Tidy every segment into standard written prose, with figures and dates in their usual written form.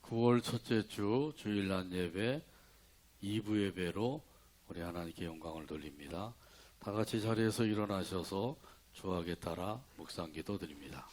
9월 첫째 주 주일날 예배 2부 예배로 우리 하나님께 영광을 돌립니다. 다 같이 자리에서 일어나셔서 주학에 따라 묵상 기도 드립니다.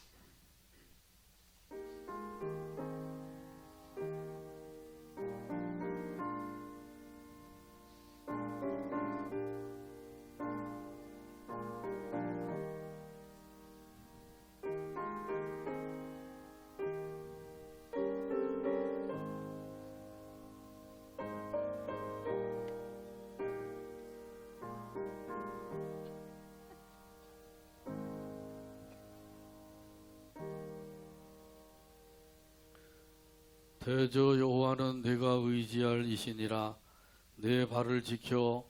대저 여호와는 내가 의지할 이시니라. 내 발을 지켜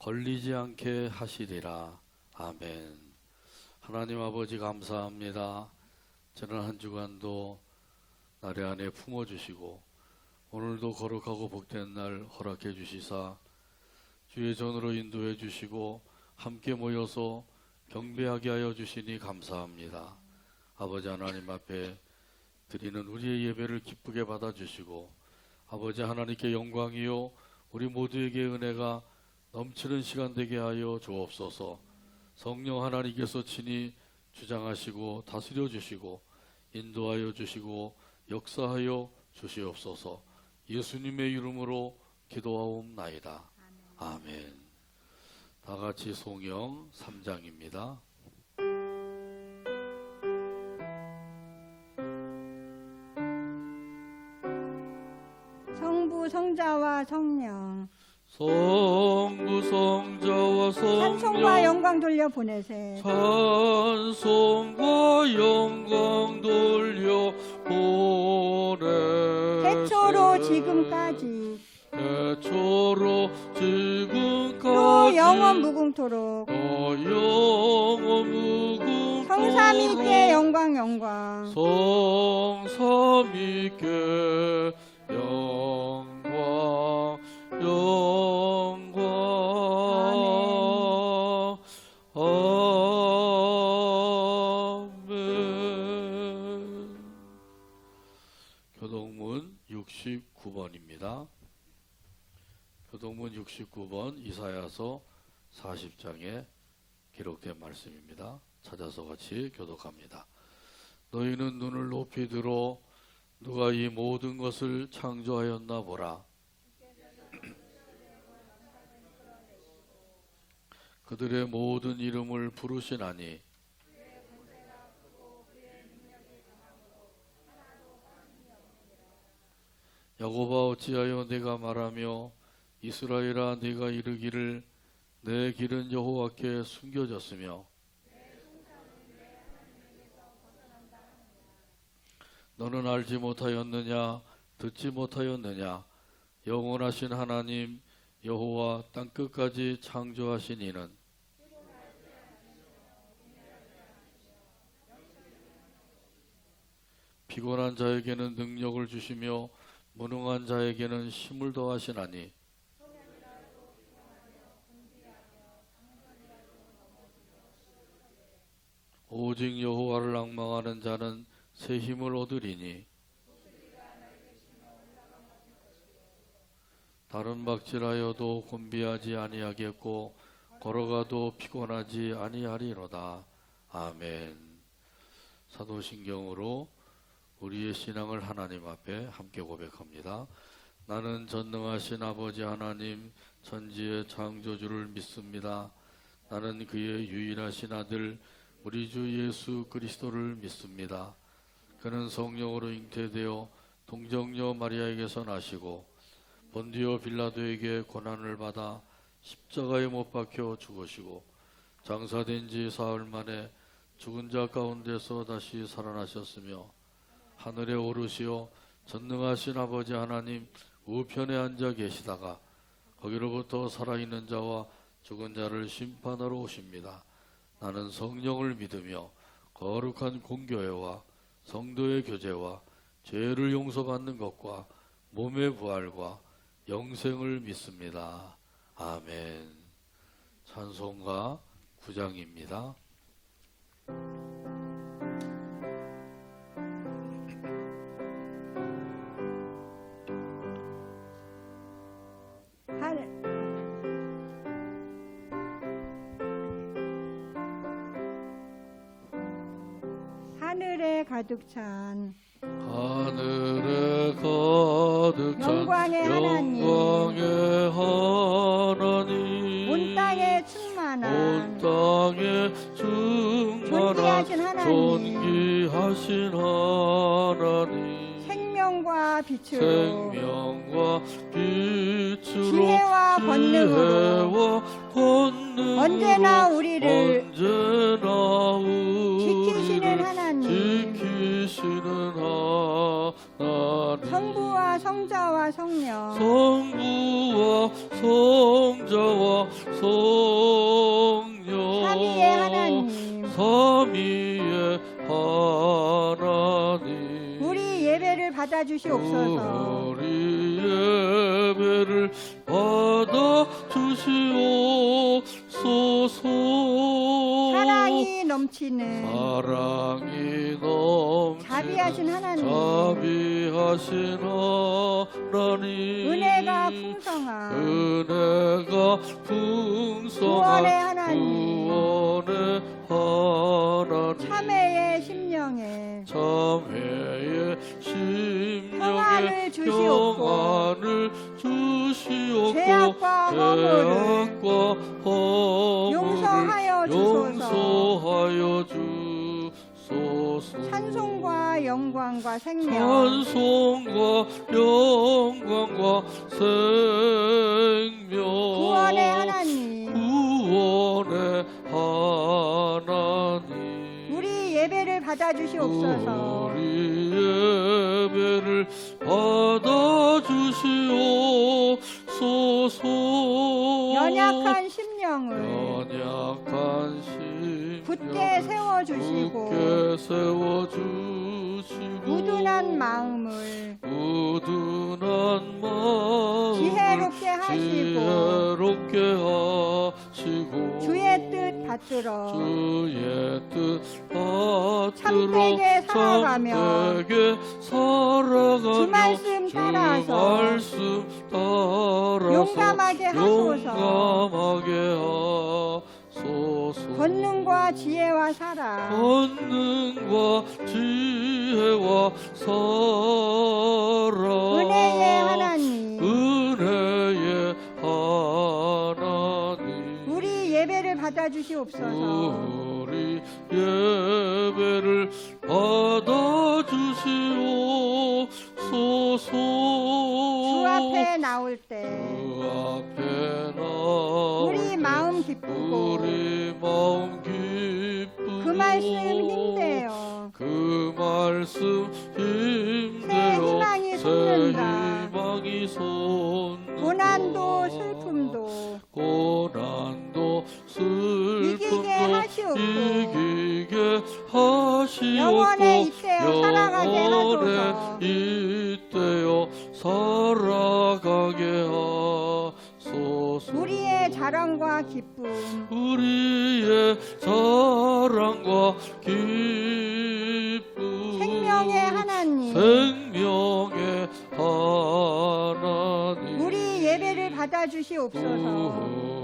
걸리지 않게 하시리라. 아멘. 하나님 아버지 감사합니다. 지난 한 주간도 나리 안에 품어주시고 오늘도 거룩하고 복된 날 허락해 주시사 주의 전으로 인도해 주시고 함께 모여서 경배하게 하여 주시니 감사합니다. 아버지 하나님 앞에 드리는 우리의 예배를 기쁘게 받아주시고 아버지 하나님께 영광이요 우리 모두에게 은혜가 넘치는 시간 되게 하여 주옵소서. 성령 하나님께서 친히 주장하시고 다스려 주시고 인도하여 주시고 역사하여 주시옵소서. 예수님의 이름으로 기도하옵나이다. 아멘. 다 같이 송영 3장입니다. 성부 성자와 성령 성부 성자와 성령 찬송과 영광 돌려 보내세. 찬송과 영광 돌려 보내. 태초로 지금까지 또 영원 무궁토록 성삼위께 영광 성삼위께 영광 아멘. 교동문 69번입니다. 교동문 69번 이사야서 40장에 기록된 말씀입니다. 찾아서 같이 교독합니다. 너희는 눈을 높이 들어 누가 이 모든 것을 창조하였나 보라. 그들의 모든 이름을 부르시나니 야곱아 어찌하여 내가 말하며 이스라엘아 네가 이르기를 내 길은 여호와께 숨겨졌으며 너는 알지 못하였느냐 듣지 못하였느냐 영원하신 하나님 여호와 땅끝까지 창조하신 이는 피곤한 자에게는 능력을 주시며 무능한 자에게는 힘을 더하시나니 오직 여호와를 앙망하는 자는 새 힘을 얻으리니 다른 박질하여도 곤비하지 아니하겠고 걸어가도 피곤하지 아니하리로다. 아멘. 사도신경으로 우리의 신앙을 하나님 앞에 함께 고백합니다. 나는 전능하신 아버지 하나님 천지의 창조주를 믿습니다. 나는 그의 유일하신 아들 우리 주 예수 그리스도를 믿습니다. 그는 성령으로 잉태되어 동정녀 마리아에게서 나시고 본디오 빌라도에게 고난을 받아 십자가에 못 박혀 죽으시고 장사된 지 사흘 만에 죽은 자 가운데서 다시 살아나셨으며 하늘에 오르시어 전능하신 아버지 하나님 우편에 앉아 계시다가 거기로부터 살아있는 자와 죽은 자를 심판하러 오십니다. 나는 성령을 믿으며 거룩한 공교회와 성도의 교제와 죄를 용서받는 것과 몸의 부활과 영생을 믿습니다. 아멘. 찬송가 9장입니다. 가득 찬 하늘에 가득 찬 영광의 하나님, 영광의 하나님, 온 땅에 온 충만한 땅에 충만한 존귀하신 하나님, 존귀하신 하나님, 생명과 빛으로 생명과 빛으로 지혜와 권능으로 권능으로 언제나 우리를 지키시는 하나님, 하나님, 성부와 성자와 성령, 성부와 성자와 성령, 삼위의 하나님, 삼위의 하나님, 우리 예배를 받아주시옵소서. 우리 예배를 받아 주시옵소서. 사랑이 넘치는 사랑이 넘치는 자비하신 하나님, 자비하신 하나님, 은혜가 풍성한 은혜가 풍성한 구원의 하나님, 구원의 하나님, 참회의 심령에 참회의 심령에 평안을 주시옵고 평안을 주시옵고 죄악과 허물을 죄악과 허물을 용서하여 주소서. 용서하여 주소서. 찬송과 영광과 생명, 찬송과 영광과 생명, 구원의 하나님, 구원의 하나님, 우리 예배를 받아주시옵소서. 우리 예배를 받아 주시옵소서. 연약한 심령을 연약한 심령 굳게 세워주시고 굳게 세워주시고 무둔한 마음을 무둔한 마음을 지혜롭게 하시고 하시고 주의 뜻 받들어 주의 뜻 받들어 참되게 살아가며 참되게 살아가며 주 말씀 따라서 말씀 따라서 용감하게 하소서. 용감하게 하소서. 권능과 지혜와 사랑, 권능과 지혜와 사랑, 은혜의 하나님, 은혜의 하나님, 우리 예배를 받아주시옵소서. 우리 예배를 받아 주시옵소서. 주 앞에 나올 때 주 앞에 나올 우리 때 마음 기쁘고 우리 마음 기쁘고 그 말씀 힘내어 그 말씀 새 힘내어 희망이 새 솟는다. 희망이 솟는다. 고난도 슬픔도 고난도 이기게 슬픔도 하시옵고 이기게 하시옵고 영원에 이때여 살아가게 영원에 하소서. 이때여 살아가게 하소서. 우리의 자랑과 기쁨, 우리의 자랑과 기쁨, 생명의 하나님, 생명의 하나님, 우리 예배를 받아주시옵소서.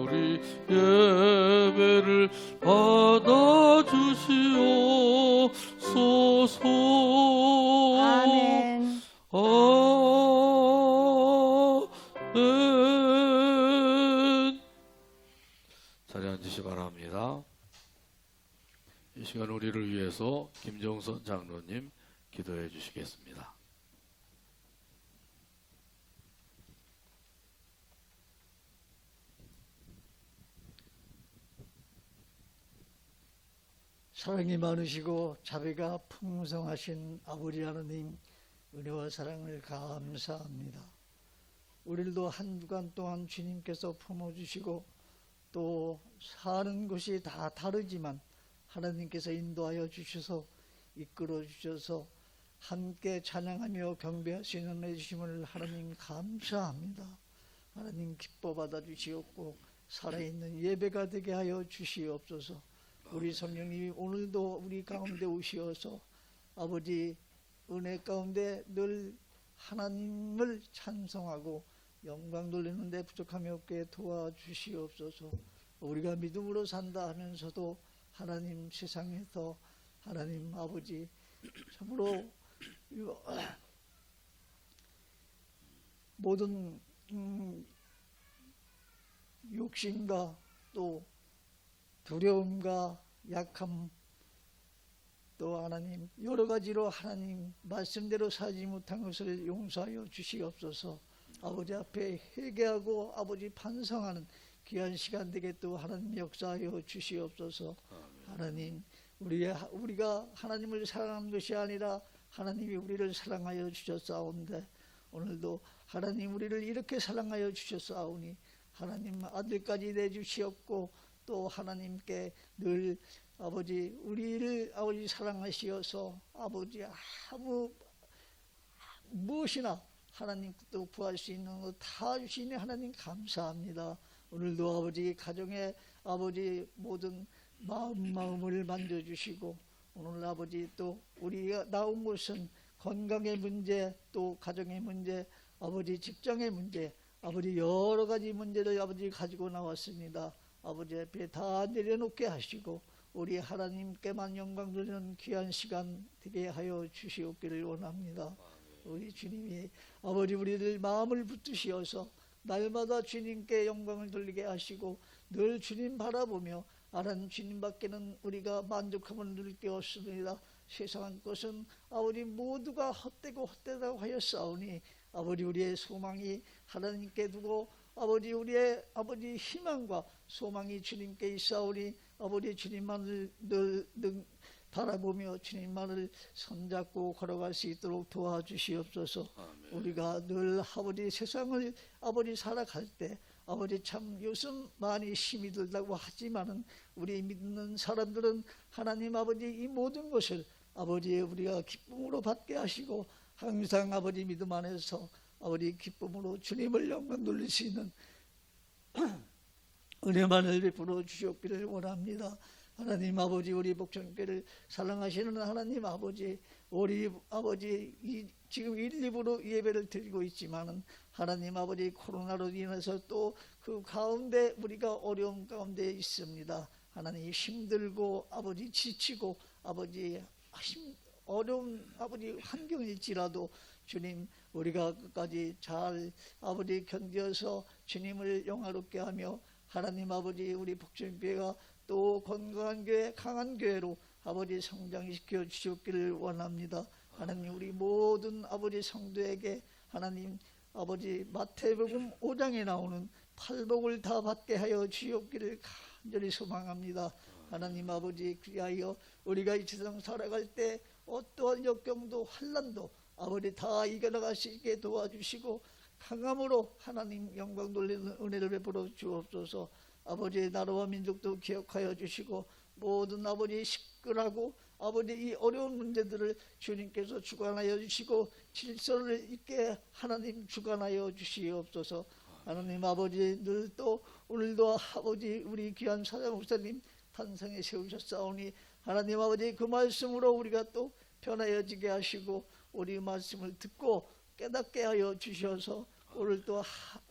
우리 예배를 받아 주시옵소서. 아멘. 아멘. 자리에 앉으시 바랍니다. 이 시간 우리를 위해서 김정선 장로님 기도해 주시겠습니다. 사랑이 많으시고 자비가 풍성하신 아버지 하나님, 은혜와 사랑을 감사합니다. 우리들도 한 주간 동안 주님께서 품어주시고 또 사는 곳이 다 다르지만 하나님께서 인도하여 주셔서 이끌어 주셔서 함께 찬양하며 경배할 수 있는 은혜 주심을 하나님 감사합니다. 하나님 기뻐 받아 주시옵고 살아있는 예배가 되게 하여 주시옵소서. 우리 성령님이 오늘도 우리 가운데 오시어서 아버지 은혜 가운데 늘 하나님을 찬송하고 영광 돌리는 데 부족함이 없게 도와주시옵소서. 우리가 믿음으로 산다 하면서도 하나님 세상에서 하나님 아버지 참으로 모든 욕심과 또 두려움과 약함 또 하나님 여러 가지로 하나님 말씀대로 살지 못한 것을 용서하여 주시옵소서. 아버지 앞에 회개하고 아버지 반성하는 귀한 시간 되게 또 하나님 역사하여 주시옵소서. 하나님 우리가 하나님을 사랑하는 것이 아니라 하나님이 우리를 사랑하여 주셨사온데 오늘도 하나님 우리를 이렇게 사랑하여 주셨사오니 하나님 아들까지 내주시었고 또 하나님께 늘 아버지 우리를 아버지 사랑하시어서 아버지 아무 무엇이나 하나님 또 구할 수 있는 것 다 주시니 하나님 감사합니다. 오늘도 아버지 가정에 아버지 모든 마음을 만져주시고 오늘 아버지 또 우리가 나온 곳은 건강의 문제 또 가정의 문제 아버지 직장의 문제 아버지 여러 가지 문제를 아버지 가지고 나왔습니다. 아버지 앞에 다 내려놓게 하시고 우리 하나님께만 영광 돌리는 귀한 시간 되게 하여 주시옵기를 원합니다. 우리 주님이 아버지 우리를 마음을 붙드시어서 날마다 주님께 영광을 돌리게 하시고 늘 주님 바라보며 하나님 주님밖에는 우리가 만족함을 누릴 게 없습니다. 세상 것은 아버지 모두가 헛되고 헛되다고 하였사오니 아버지 우리의 소망이 하나님께 두고 아버지 우리의 아버지 희망과 소망이 주님께 있사오니 아버지 주님만을 늘 바라보며 주님만을 손잡고 걸어갈 수 있도록 도와주시옵소서. 아멘. 우리가 늘 아버지 세상을 아버지 살아갈 때 아버지 참 요즘 많이 힘이 들다고 하지만은 우리 믿는 사람들은 하나님 아버지 이 모든 것을 아버지 우리가 기쁨으로 받게 하시고 항상 아버지 믿음 안에서 아버지 기쁨으로 주님을 영광 돌릴 수 있는 은혜만을 베풀어 주시옵기를 원합니다. 하나님 아버지 우리 복전교회를 사랑하시는 하나님 아버지 우리 아버지 지금 1, 2부로 예배를 드리고 있지만은 하나님 아버지 코로나로 인해서 또 그 가운데 우리가 어려움 가운데 있습니다. 하나님 힘들고 아버지 지치고 아버지 어려운 아버지 환경일지라도 주님 우리가 끝까지 잘 아버지 견뎌서 주님을 영화롭게 하며 하나님 아버지 우리 복전교회가 또 건강한 교회 강한 교회로 아버지 성장시켜 주시기를 원합니다. 하나님 우리 모든 아버지 성도에게 하나님 아버지 마태복음 5장에 나오는 팔복을 다 받게 하여 주시옵기를 간절히 소망합니다. 하나님 아버지 그리하여 우리가 이 세상 살아갈 때 어떠한 역경도 환난도 아버지 다 이겨나갈 수 있게 도와주시고 강함으로 하나님 영광 돌리는 은혜를 베풀어 주옵소서. 아버지의 나라와 민족도 기억하여 주시고 모든 아버지 시끌하고 아버지 이 어려운 문제들을 주님께서 주관하여 주시고 질서를 있게 하나님 주관하여 주시옵소서. 하나님 아버지 늘 또 오늘도 아버지 우리 귀한 사장 목사님 탄성에 세우셨사오니 하나님 아버지 그 말씀으로 우리가 또 변하여지게 하시고 우리 말씀을 듣고 깨닫게 하여 주셔서 오늘 또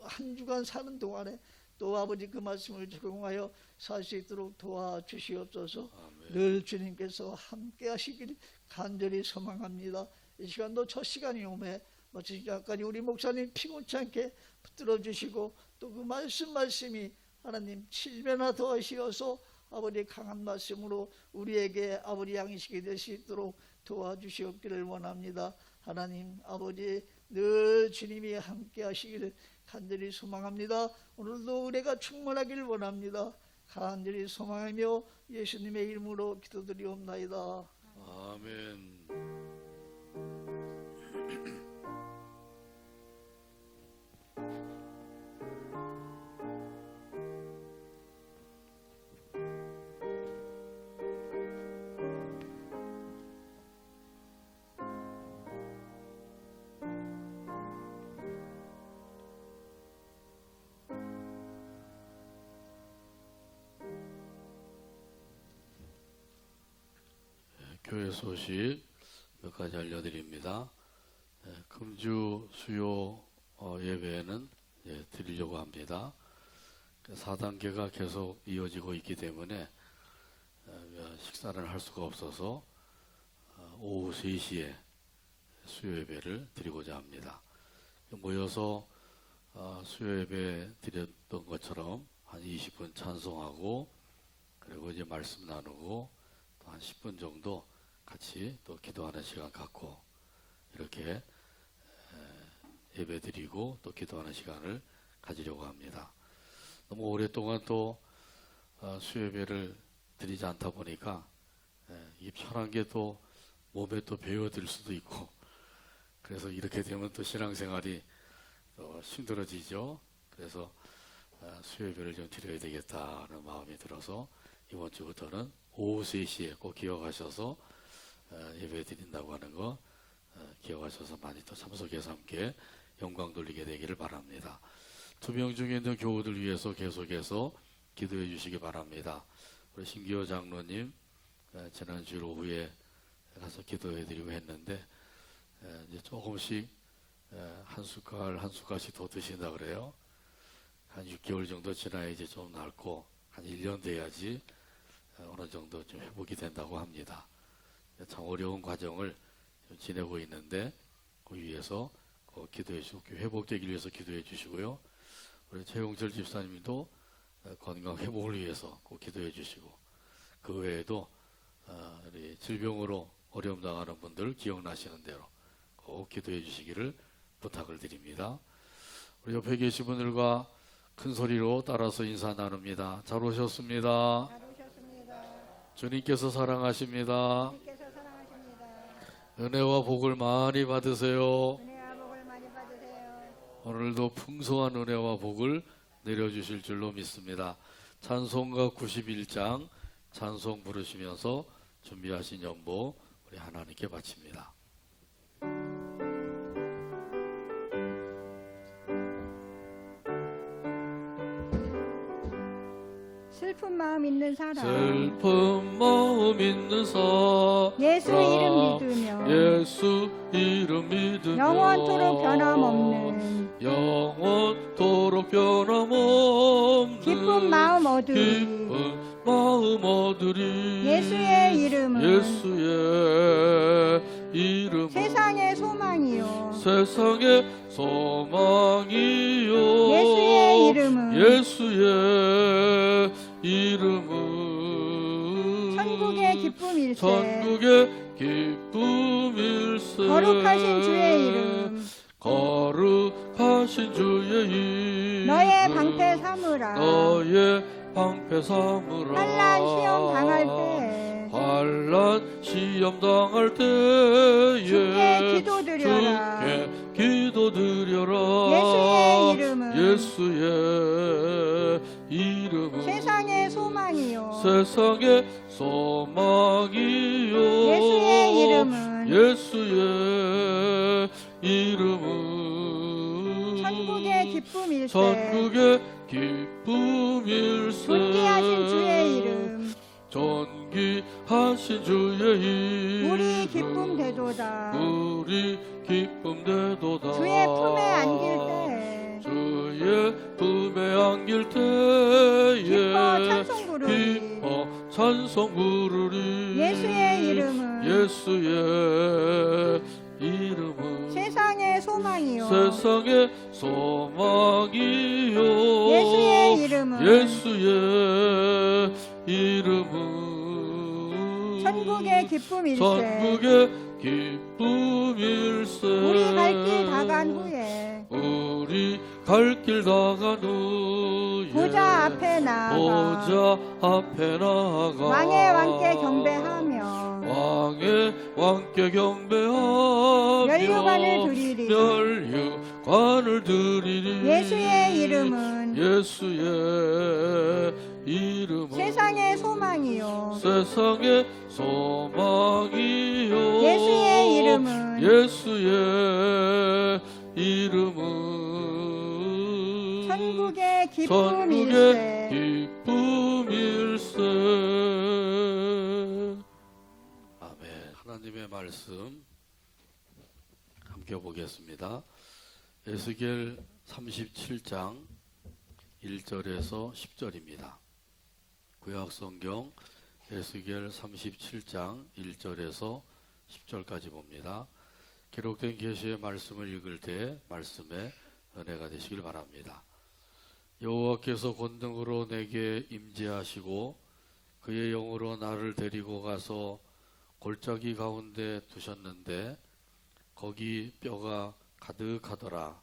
한 주간 사는 동안에 또 아버지 그 말씀을 적용하여 살 수 있도록 도와주시옵소서. 아멘. 늘 주님께서 함께 하시길 간절히 소망합니다. 이 시간도 첫 시간이 오매 마치 시간까지 우리 목사님 피곤치 않게 붙들어 주시고 또 그 말씀이 하나님 7배나 더하시어서 아버지 강한 말씀으로 우리에게 아버지 양식이 될 수 있도록 도와주시옵기를 원합니다. 하나님 아버지 늘 주님이 함께 하시기를 간절히 소망합니다. 오늘도 은혜가 충만하기를 원합니다. 간절히 소망하며 예수님의 이름으로 기도드리옵나이다. 아멘. 교회 소식 몇 가지 알려드립니다. 금주 수요 예배는 드리려고 합니다. 4단계가 계속 이어지고 있기 때문에 식사를 할 수가 없어서 오후 3시에 수요 예배를 드리고자 합니다. 모여서 수요 예배 드렸던 것처럼 한 20분 찬송하고 그리고 이제 말씀 나누고 또 한 10분 정도 같이 또 기도하는 시간 갖고 이렇게 예배 드리고 또 기도하는 시간을 가지려고 합니다. 너무 오랫동안 또 수요 예배를 드리지 않다 보니까 이 편한 게 또 몸에 또 배어들 수도 있고 그래서 이렇게 되면 또 신앙생활이 또 힘들어지죠. 그래서 수요 예배를 좀 드려야 되겠다는 마음이 들어서 이번 주부터는 오후 3시에 꼭 기억하셔서 예배 드린다고 하는 거 기억하셔서 많이 또 참석해서 함께 영광 돌리게 되기를 바랍니다. 투병 중에 있는 교우들 위해서 계속해서 기도해 주시기 바랍니다. 우리 신기호 장로님 지난 주일 오후에 가서 기도해 드리고 했는데 이제 조금씩 한 숟갈 한 숟갈씩 더 드신다 그래요. 한 6개월 정도 지나야 이제 좀 낫고 한 1년 돼야지 어느 정도 좀 회복이 된다고 합니다. 참 어려운 과정을 좀 지내고 있는데 그 위해서 기도해 주시고 회복되기 위해서 기도해 주시고요. 우리 최용철 집사님도 건강 회복을 위해서 꼭 기도해 주시고 그 외에도 우리 질병으로 어려움 당하는 분들 기억나시는 대로 꼭 기도해 주시기를 부탁을 드립니다. 우리 옆에 계신 분들과 큰 소리로 따라서 인사 나눕니다. 잘 오셨습니다. 잘 오셨습니다. 주님께서 사랑하십니다. 주님께서 사랑하십니다. 은혜와 복을 많이 받으세요. 은혜와 복을 많이 받으세요. 오늘도 풍성한 은혜와 복을 내려주실 줄로 믿습니다. 찬송가 91장 찬송 부르시면서 준비하신 연보 우리 하나님께 바칩니다. 슬픈 마음 있는 사람, 슬픈 마음 있는 사람 예수 이름 믿으며 예수 이름 믿으며 영원토록 변함없는 영원토록 변함없는 기쁜 마음 얻으리. 기쁜 마음 얻으리. 예수의 이름은 예수의 이름은 세상의 소망이요. 세상의 소망이요. 예수의 이름은 예수의 이름은 천국의 기쁨일세. 천국의 기쁨일세. 거룩하신 주의 이름 거룩하신 주의 이름 너의 방패 삼으라. 너의 방패 삼으라. 환난 시험 당할 때 환난 시험 당할 때에 주께 기도드려라. 주께 기도드려라. 예수의 이름은 예수의 이름은 세상의 소망이요. 세상의 소망이요. 예수의 이름은 예수의 이름은 천국의 기쁨일세. 천국의 기쁨일세. 존귀하신 주의 이름 존귀하신 주의 이름 우리 기쁨 되도다. 우리 기쁨 되도다. 주의 품에 안길 때 주의 품에 안길 때에 기뻐 찬송 부르리. 기뻐 찬송 부르리. 예수의 이름은 예수의 이름은 세상의 소망이요. 세상의 소망이요. 예수의 이름은 예수의 이름은 천국의 기쁨일세. 천국의 기쁨일세. 우리 갈 길 다간 후에 우리 갈 길 다간 후에 보좌 앞에 나아가 보좌 앞에 나아가 왕의 왕께 경배하며 왕의 왕께 경배하며 면류관을 드리리. 면류관을 드리리. 예수의 이름은 예수의 이름은 세상의 소망이요. 세상의 소망이요. 예수의 이름은 예수의 이름은 천국의 천국의 기쁨일세. 기쁨일세. 아멘. 하나님의 말씀 함께 보겠습니다. 에스겔 37장 1절에서 10절입니다. 구약성경 에스겔 37장 1절에서 10절까지 봅니다. 기록된 계시의 말씀을 읽을 때 말씀에 은혜가 되시길 바랍니다. 여호와께서 권능으로 내게 임재하시고 그의 영으로 나를 데리고 가서 골짜기 가운데 두셨는데 거기 뼈가 가득하더라.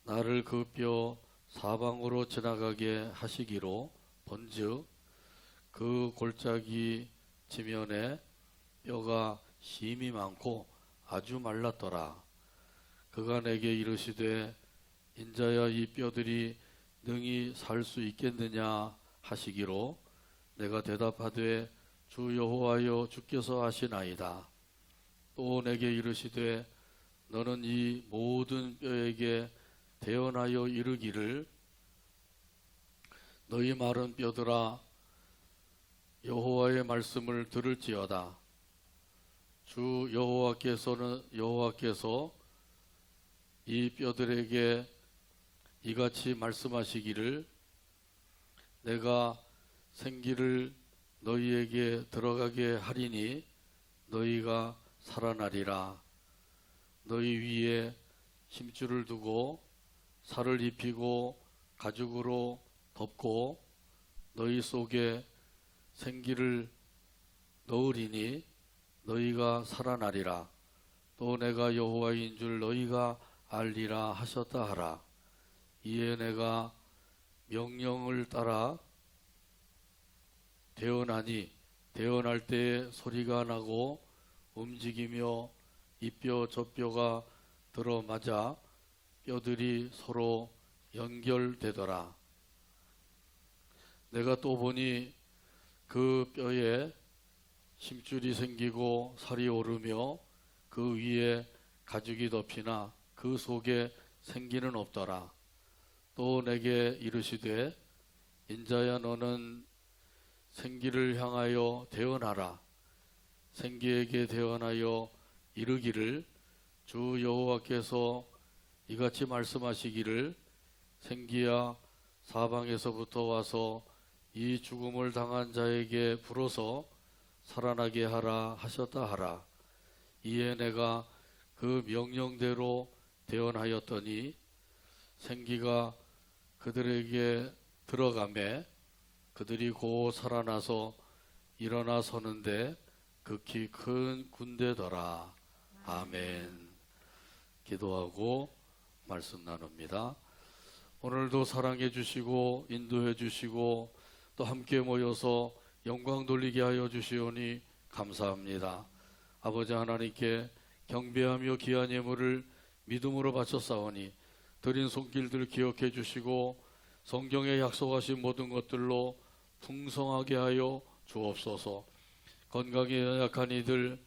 나를 그 뼈 사방으로 지나가게 하시기로 본즉 그 골짜기 지면에 뼈가 심이 많고 아주 말랐더라. 그가 내게 이르시되 인자야 이 뼈들이 능히 살 수 있겠느냐 하시기로 내가 대답하되 주 여호와여 주께서 하시나이다. 또 내게 이르시되 너는 이 모든 뼈에게 대언하여 이르기를 너희 마른 뼈들아 여호와의 말씀을 들을지어다. 주 여호와께서 이 뼈들에게 이같이 말씀하시기를 내가 생기를 너희에게 들어가게 하리니 너희가 살아나리라. 너희 위에 심줄을 두고 살을 입히고 가죽으로 덮고 너희 속에 생기를 넣으리니 너희가 살아나리라. 또 내가 여호와인 줄 너희가 알리라 하셨다 하라. 이에 내가 명령을 따라 대언하니 대언할 때에 소리가 나고 움직이며 이 뼈 저 뼈가 들어맞아 뼈들이 서로 연결되더라. 내가 또 보니 그 뼈에 심줄이 생기고 살이 오르며 그 위에 가죽이 덮이나 그 속에 생기는 없더라. 또 내게 이르시되 인자야 너는 생기를 향하여 대언하라. 생기에게 대언하여 이르기를 주 여호와께서 이같이 말씀하시기를 생기야 사방에서부터 와서 이 죽음을 당한 자에게 불어서 살아나게 하라 하셨다 하라. 이에 내가 그 명령대로 대언하였더니 생기가 그들에게 들어가매 그들이 곧 살아나서 일어나 서는데 극히 큰 군대더라. 아멘. 기도하고 말씀 나눕니다. 오늘도 사랑해 주시고 인도해 주시고 또 함께 모여서 영광 돌리게 하여 주시오니 감사합니다. 아버지 하나님께 경배하며 귀한 예물을 믿음으로 바쳤사오니 드린 손길들 기억해 주시고 성경에 약속하신 모든 것들로 풍성하게 하여 주옵소서. 건강에 연약한 이들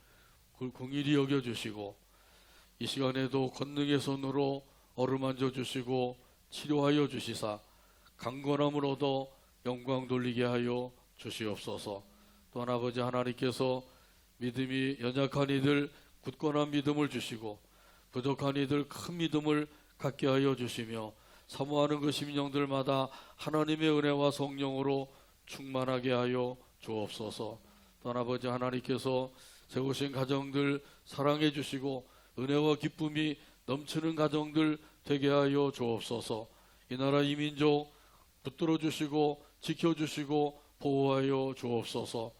긍휼히 여겨 주시고 이 시간에도 권능의 손으로 어루만져 주시고 치료하여 주시사 강건함을 얻어 영광 돌리게 하여 주시옵소서. 또한 아버지 하나님께서 믿음이 연약한 이들 굳건한 믿음을 주시고 부족한 이들 큰 믿음을 갖게 하여 주시며 사모하는 그 심령들마다 하나님의 은혜와 성령으로 충만하게 하여 주옵소서. 또한 아버지 하나님께서 세우신 가정들 사랑해 주시고 은혜와 기쁨이 넘치는 가정들 되게 하여 주옵소서. 이 나라 이 민족 붙들어 주시고 지켜주시고 보호하여 주옵소서.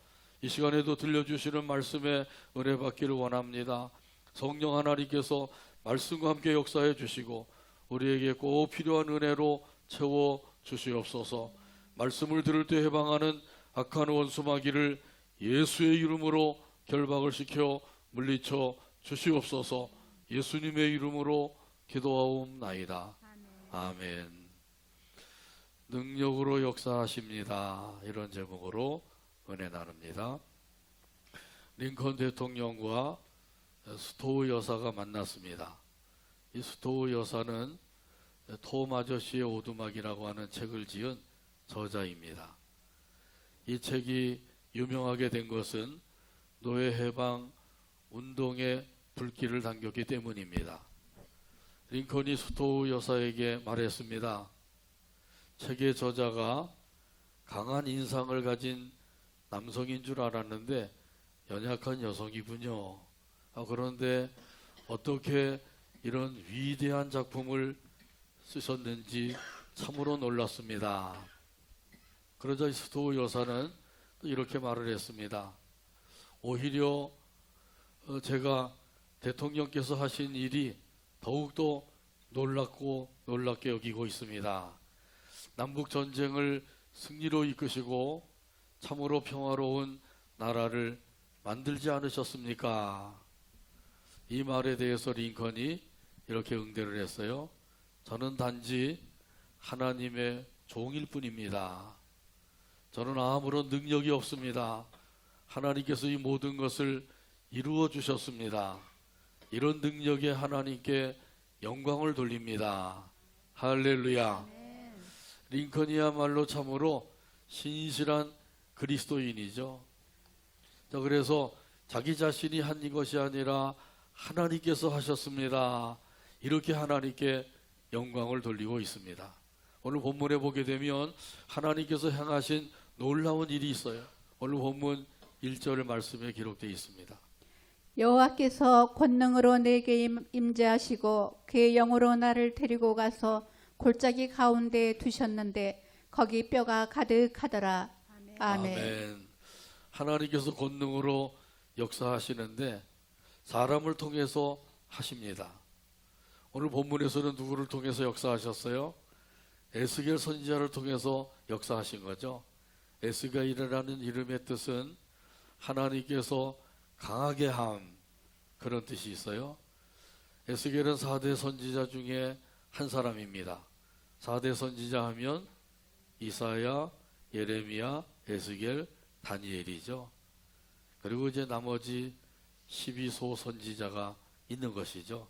이 시간에도 들려주시는 말씀에 은혜 받기를 원합니다. 성령 하나님께서 말씀과 함께 역사해 주시고 우리에게 꼭 필요한 은혜로 채워 주시옵소서. 말씀을 들을 때 해방하는 악한 원수마귀를 예수의 이름으로 결박을 시켜 물리쳐 주시옵소서. 예수님의 이름으로 기도하옵나이다. 아멘. 능력으로 역사하십니다. 이런 제목으로 은혜 나눕니다. 링컨 대통령과 스토우 여사가 만났습니다. 이 스토우 여사는 톰 아저씨의 오두막이라고 하는 책을 지은 저자입니다. 이 책이 유명하게 된 것은 노예 해방 운동에 불길을 당겼기 때문입니다. 링컨이 스토우 여사에게 말했습니다. 책의 저자가 강한 인상을 가진 남성인 줄 알았는데 연약한 여성이군요. 그런데 어떻게 이런 위대한 작품을 쓰셨는지 참으로 놀랐습니다. 그러자 스토우 여사는 또 이렇게 말을 했습니다. 오히려 제가 대통령께서 하신 일이 더욱더 놀랍고 놀랍게 여기고 있습니다. 남북 전쟁을 승리로 이끄시고 참으로 평화로운 나라를 만들지 않으셨습니까? 이 말에 대해서 링컨이 이렇게 응대를 했어요. 저는 단지 하나님의 종일 뿐입니다. 저는 아무런 능력이 없습니다. 하나님께서 이 모든 것을 이루어 주셨습니다. 이런 능력에 하나님께 영광을 돌립니다. 할렐루야. 링컨이야말로 참으로 신실한 그리스도인이죠. 자, 그래서 자기 자신이 한 것이 아니라 하나님께서 하셨습니다. 이렇게 하나님께 영광을 돌리고 있습니다. 오늘 본문에 보게 되면 하나님께서 행하신 놀라운 일이 있어요. 오늘 본문 1절 말씀에 기록되어 있습니다. 여호와께서 권능으로 내게 임재하시고 그의 영으로 나를 데리고 가서 골짜기 가운데 두셨는데 거기 뼈가 가득하더라. 아멘. 아멘. 하나님께서 권능으로 역사하시는데 사람을 통해서 하십니다. 오늘 본문에서는 누구를 통해서 역사하셨어요? 에스겔 선지자를 통해서 역사하신 거죠. 에스겔이라는 이름의 뜻은 하나님께서 강하게 함, 그런 뜻이 있어요. 에스겔은 4대 선지자 중에 한 사람입니다. 4대 선지자 하면 이사야, 예레미야, 에스겔, 다니엘이죠. 그리고 이제 나머지 12소 선지자가 있는 것이죠.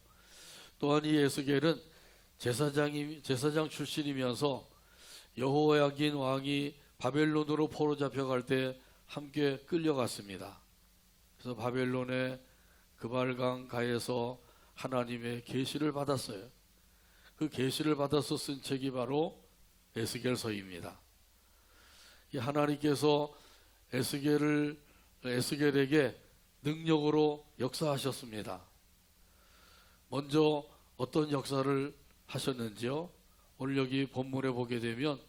또한 이 에스겔은 제사장 출신이면서 여호야긴 왕이 바벨론으로 포로 잡혀갈 때 함께 끌려갔습니다. 그래서 바벨론의 그발강 가에서 하나님의 계시를 받았어요. 그 계시를 받아서 쓴 책이 바로 에스겔서입니다. 이 하나님께서 에스겔에게 능력으로 역사하셨습니다. 먼저 어떤 역사를 하셨는지요? 오늘 여기 본문에 보게 되면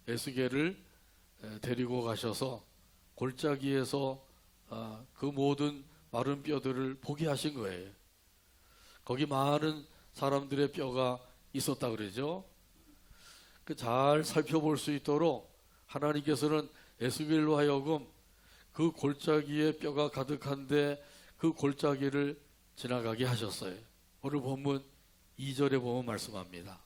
에스겔을 데리고 가셔서 골짜기에서 그 모든 마른 뼈들을 보게 하신 거예요. 거기 많은 사람들의 뼈가 있었다 그러죠. 잘 살펴볼 수 있도록 하나님께서는 에스겔로 하여금 그 골짜기에 뼈가 가득한데 그 골짜기를 지나가게 하셨어요. 오늘 본문 2절에 보면 말씀합니다.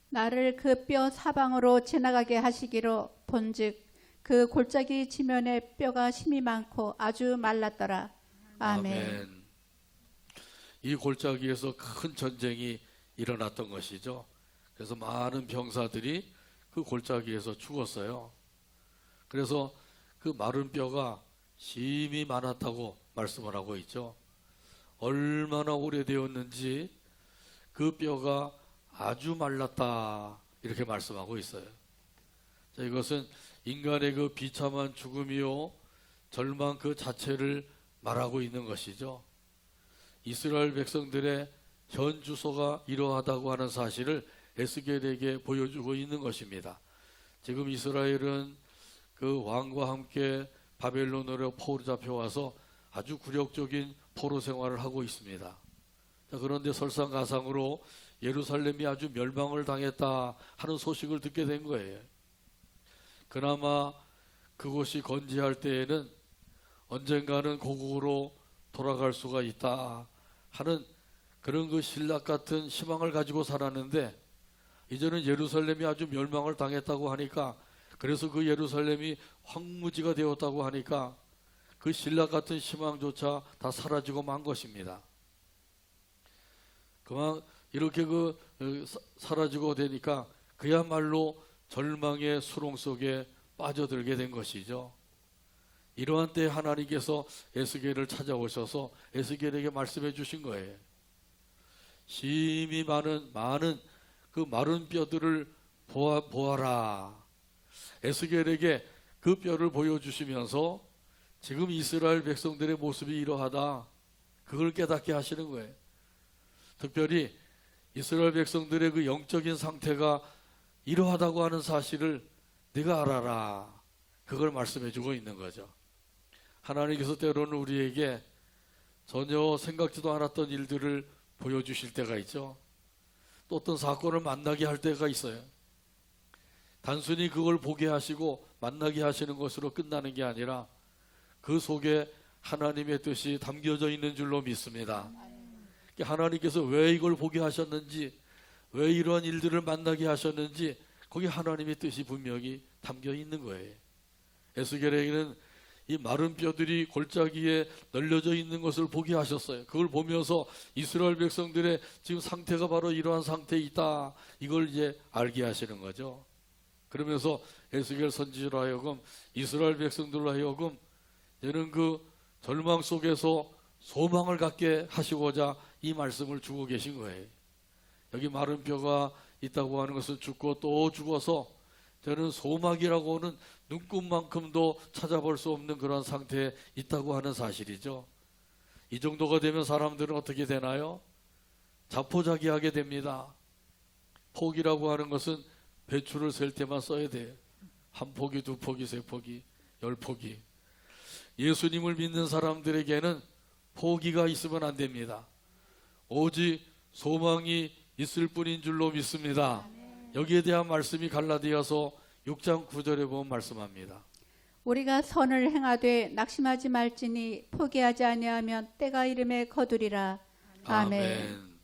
나를 그 뼈 사방으로 지나가게 하시기로 본즉 그 골짜기 지면에 뼈가 심이 많고 아주 말랐더라. 아멘. 이 골짜기에서 큰 전쟁이 일어났던 것이죠. 그래서 많은 병사들이 그 골짜기에서 죽었어요. 그래서 그 마른 뼈가 심이 많았다고 말씀을 하고 있죠. 얼마나 오래되었는지 그 뼈가 아주 말랐다 이렇게 말씀하고 있어요. 자, 이것은 인간의 그 비참한 죽음이요 절망 그 자체를 말하고 있는 것이죠. 이스라엘 백성들의 현 주소가 이러하다고 하는 사실을 에스겔에게 보여주고 있는 것입니다. 지금 이스라엘은 그 왕과 함께 바벨론으로 포로 잡혀와서 아주 굴욕적인 포로 생활을 하고 있습니다. 자, 그런데 설상가상으로 예루살렘이 아주 멸망을 당했다 하는 소식을 듣게 된 거예요. 그나마 그곳이 건재할 때에는 언젠가는 고국으로 돌아갈 수가 있다 하는 그런 그 신락 같은 희망을 가지고 살았는데 이제는 예루살렘이 아주 멸망을 당했다고 하니까 그래서 그 예루살렘이 황무지가 되었다고 하니까 그 신락 같은 희망조차 다 사라지고 만 것입니다. 그만 이렇게 사라지고 되니까 그야말로 절망의 수렁 속에 빠져들게 된 것이죠. 이러한 때 하나님께서 에스겔을 찾아오셔서 에스겔에게 말씀해 주신 거예요. 심히 많은 그 마른 뼈들을 보아라. 에스겔에게 그 뼈를 보여주시면서 지금 이스라엘 백성들의 모습이 이러하다. 그걸 깨닫게 하시는 거예요. 특별히 이스라엘 백성들의 그 영적인 상태가 이러하다고 하는 사실을 네가 알아라. 그걸 말씀해 주고 있는 거죠. 하나님께서 때로는 우리에게 전혀 생각지도 않았던 일들을 보여주실 때가 있죠. 또 어떤 사건을 만나게 할 때가 있어요. 단순히 그걸 보게 하시고 만나게 하시는 것으로 끝나는 게 아니라 그 속에 하나님의 뜻이 담겨져 있는 줄로 믿습니다. 하나님께서 왜 이걸 보게 하셨는지, 왜 이러한 일들을 만나게 하셨는지 거기 하나님의 뜻이 분명히 담겨 있는 거예요. 에스겔에게는 이 마른 뼈들이 골짜기에 널려져 있는 것을 보게 하셨어요. 그걸 보면서 이스라엘 백성들의 지금 상태가 바로 이러한 상태에 있다. 이걸 이제 알게 하시는 거죠. 그러면서 에스겔 선지자로 하여금 이스라엘 백성들로 하여금 이런 그 절망 속에서 소망을 갖게 하시고자 이 말씀을 주고 계신 거예요. 여기 마른 뼈가 있다고 하는 것은 죽고 또 죽어서 저는 소망이라고 하는 눈금만큼도 찾아볼 수 없는 그런 상태에 있다고 하는 사실이죠. 이 정도가 되면 사람들은 어떻게 되나요? 자포자기하게 됩니다. 포기라고 하는 것은 배추를 셀 때만 써야 돼요. 한 포기, 두 포기, 세 포기, 10포기. 예수님을 믿는 사람들에게는 포기가 있으면 안 됩니다. 오직 소망이 있을 뿐인 줄로 믿습니다. 여기에 대한 말씀이 갈라디아서 6장 9절에 보면 말씀합니다. 우리가 선을 행하되 낙심하지 말지니 포기하지 아니하면 때가 이름에 거두리라. 아멘.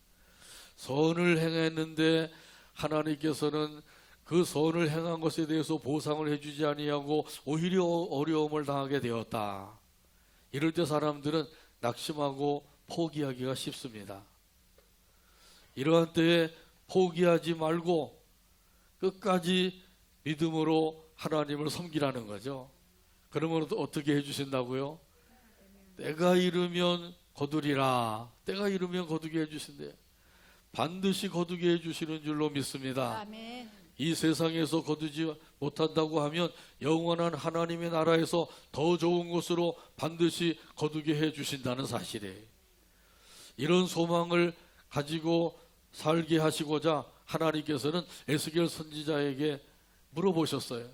선을 행했는데 하나님께서는 그 선을 행한 것에 대해서 보상을 해주지 아니하고 오히려 어려움을 당하게 되었다. 이럴 때 사람들은 낙심하고 포기하기가 쉽습니다. 이러한 때에 포기하지 말고 끝까지 믿음으로 하나님을 섬기라는 거죠. 그러면 어떻게 해주신다고요? 때가 이르면 거두리라. 때가 이르면 거두게 해주신대요. 반드시 거두게 해주시는 줄로 믿습니다. 아멘. 이 세상에서 거두지 못한다고 하면 영원한 하나님의 나라에서 더 좋은 곳으로 반드시 거두게 해주신다는 사실이에요. 이런 소망을 가지고 살게 하시고자 하나님께서는 에스겔 선지자에게 물어보셨어요.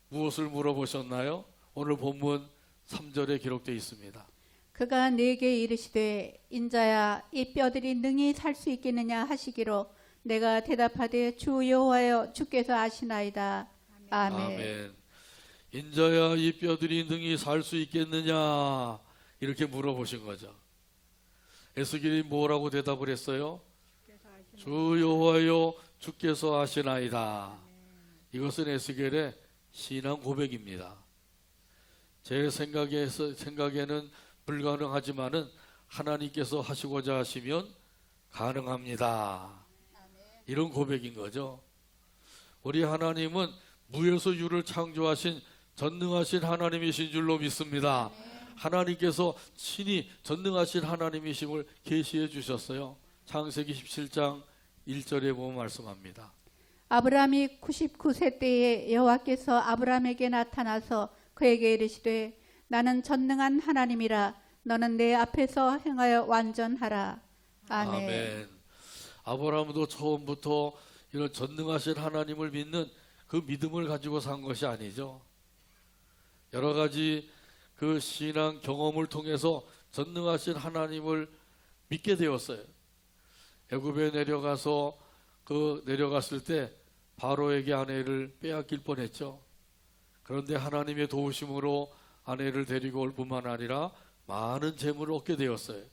무엇을 물어보셨나요? 오늘 본문 3절에 기록되어 있습니다. 그가 내게 이르시되 인자야 이 뼈들이 능히 살 수 있겠느냐 하시기로 내가 대답하되 주 여호와여 주께서 아시나이다. 아멘. 아멘. 인자야 이 뼈들이 능히 살 수 있겠느냐 이렇게 물어보신 거죠. 에스겔이 뭐라고 대답을 했어요? 주 여호와여 주께서 아시나이다. 이것은 에스겔의 신앙 고백입니다. 제 생각에는 불가능하지만은 하나님께서 하시고자 하시면 가능합니다. 이런 고백인 거죠. 우리 하나님은 무에서 유를 창조하신 전능하신 하나님이신 줄로 믿습니다. 하나님께서 친히 전능하신 하나님이심을 계시해 주셨어요. 창세기 17장 1절에 보면 말씀합니다. 아브라함이 99세 때에 여호와께서 아브라함에게 나타나서 그에게 이르시되 나는 전능한 하나님이라 너는 내 앞에서 행하여 완전하라. 아멘. 아멘. 아브라함도 처음부터 이런 전능하신 하나님을 믿는 그 믿음을 가지고 산 것이 아니죠. 여러 가지 그 신앙 경험을 통해서 전능하신 하나님을 믿게 되었어요. 애굽에 내려갔을 때 바로에게 아내를 빼앗길 뻔했죠. 그런데 하나님의 도우심으로 아내를 데리고 올 뿐만 아니라 많은 재물을 얻게 되었어요.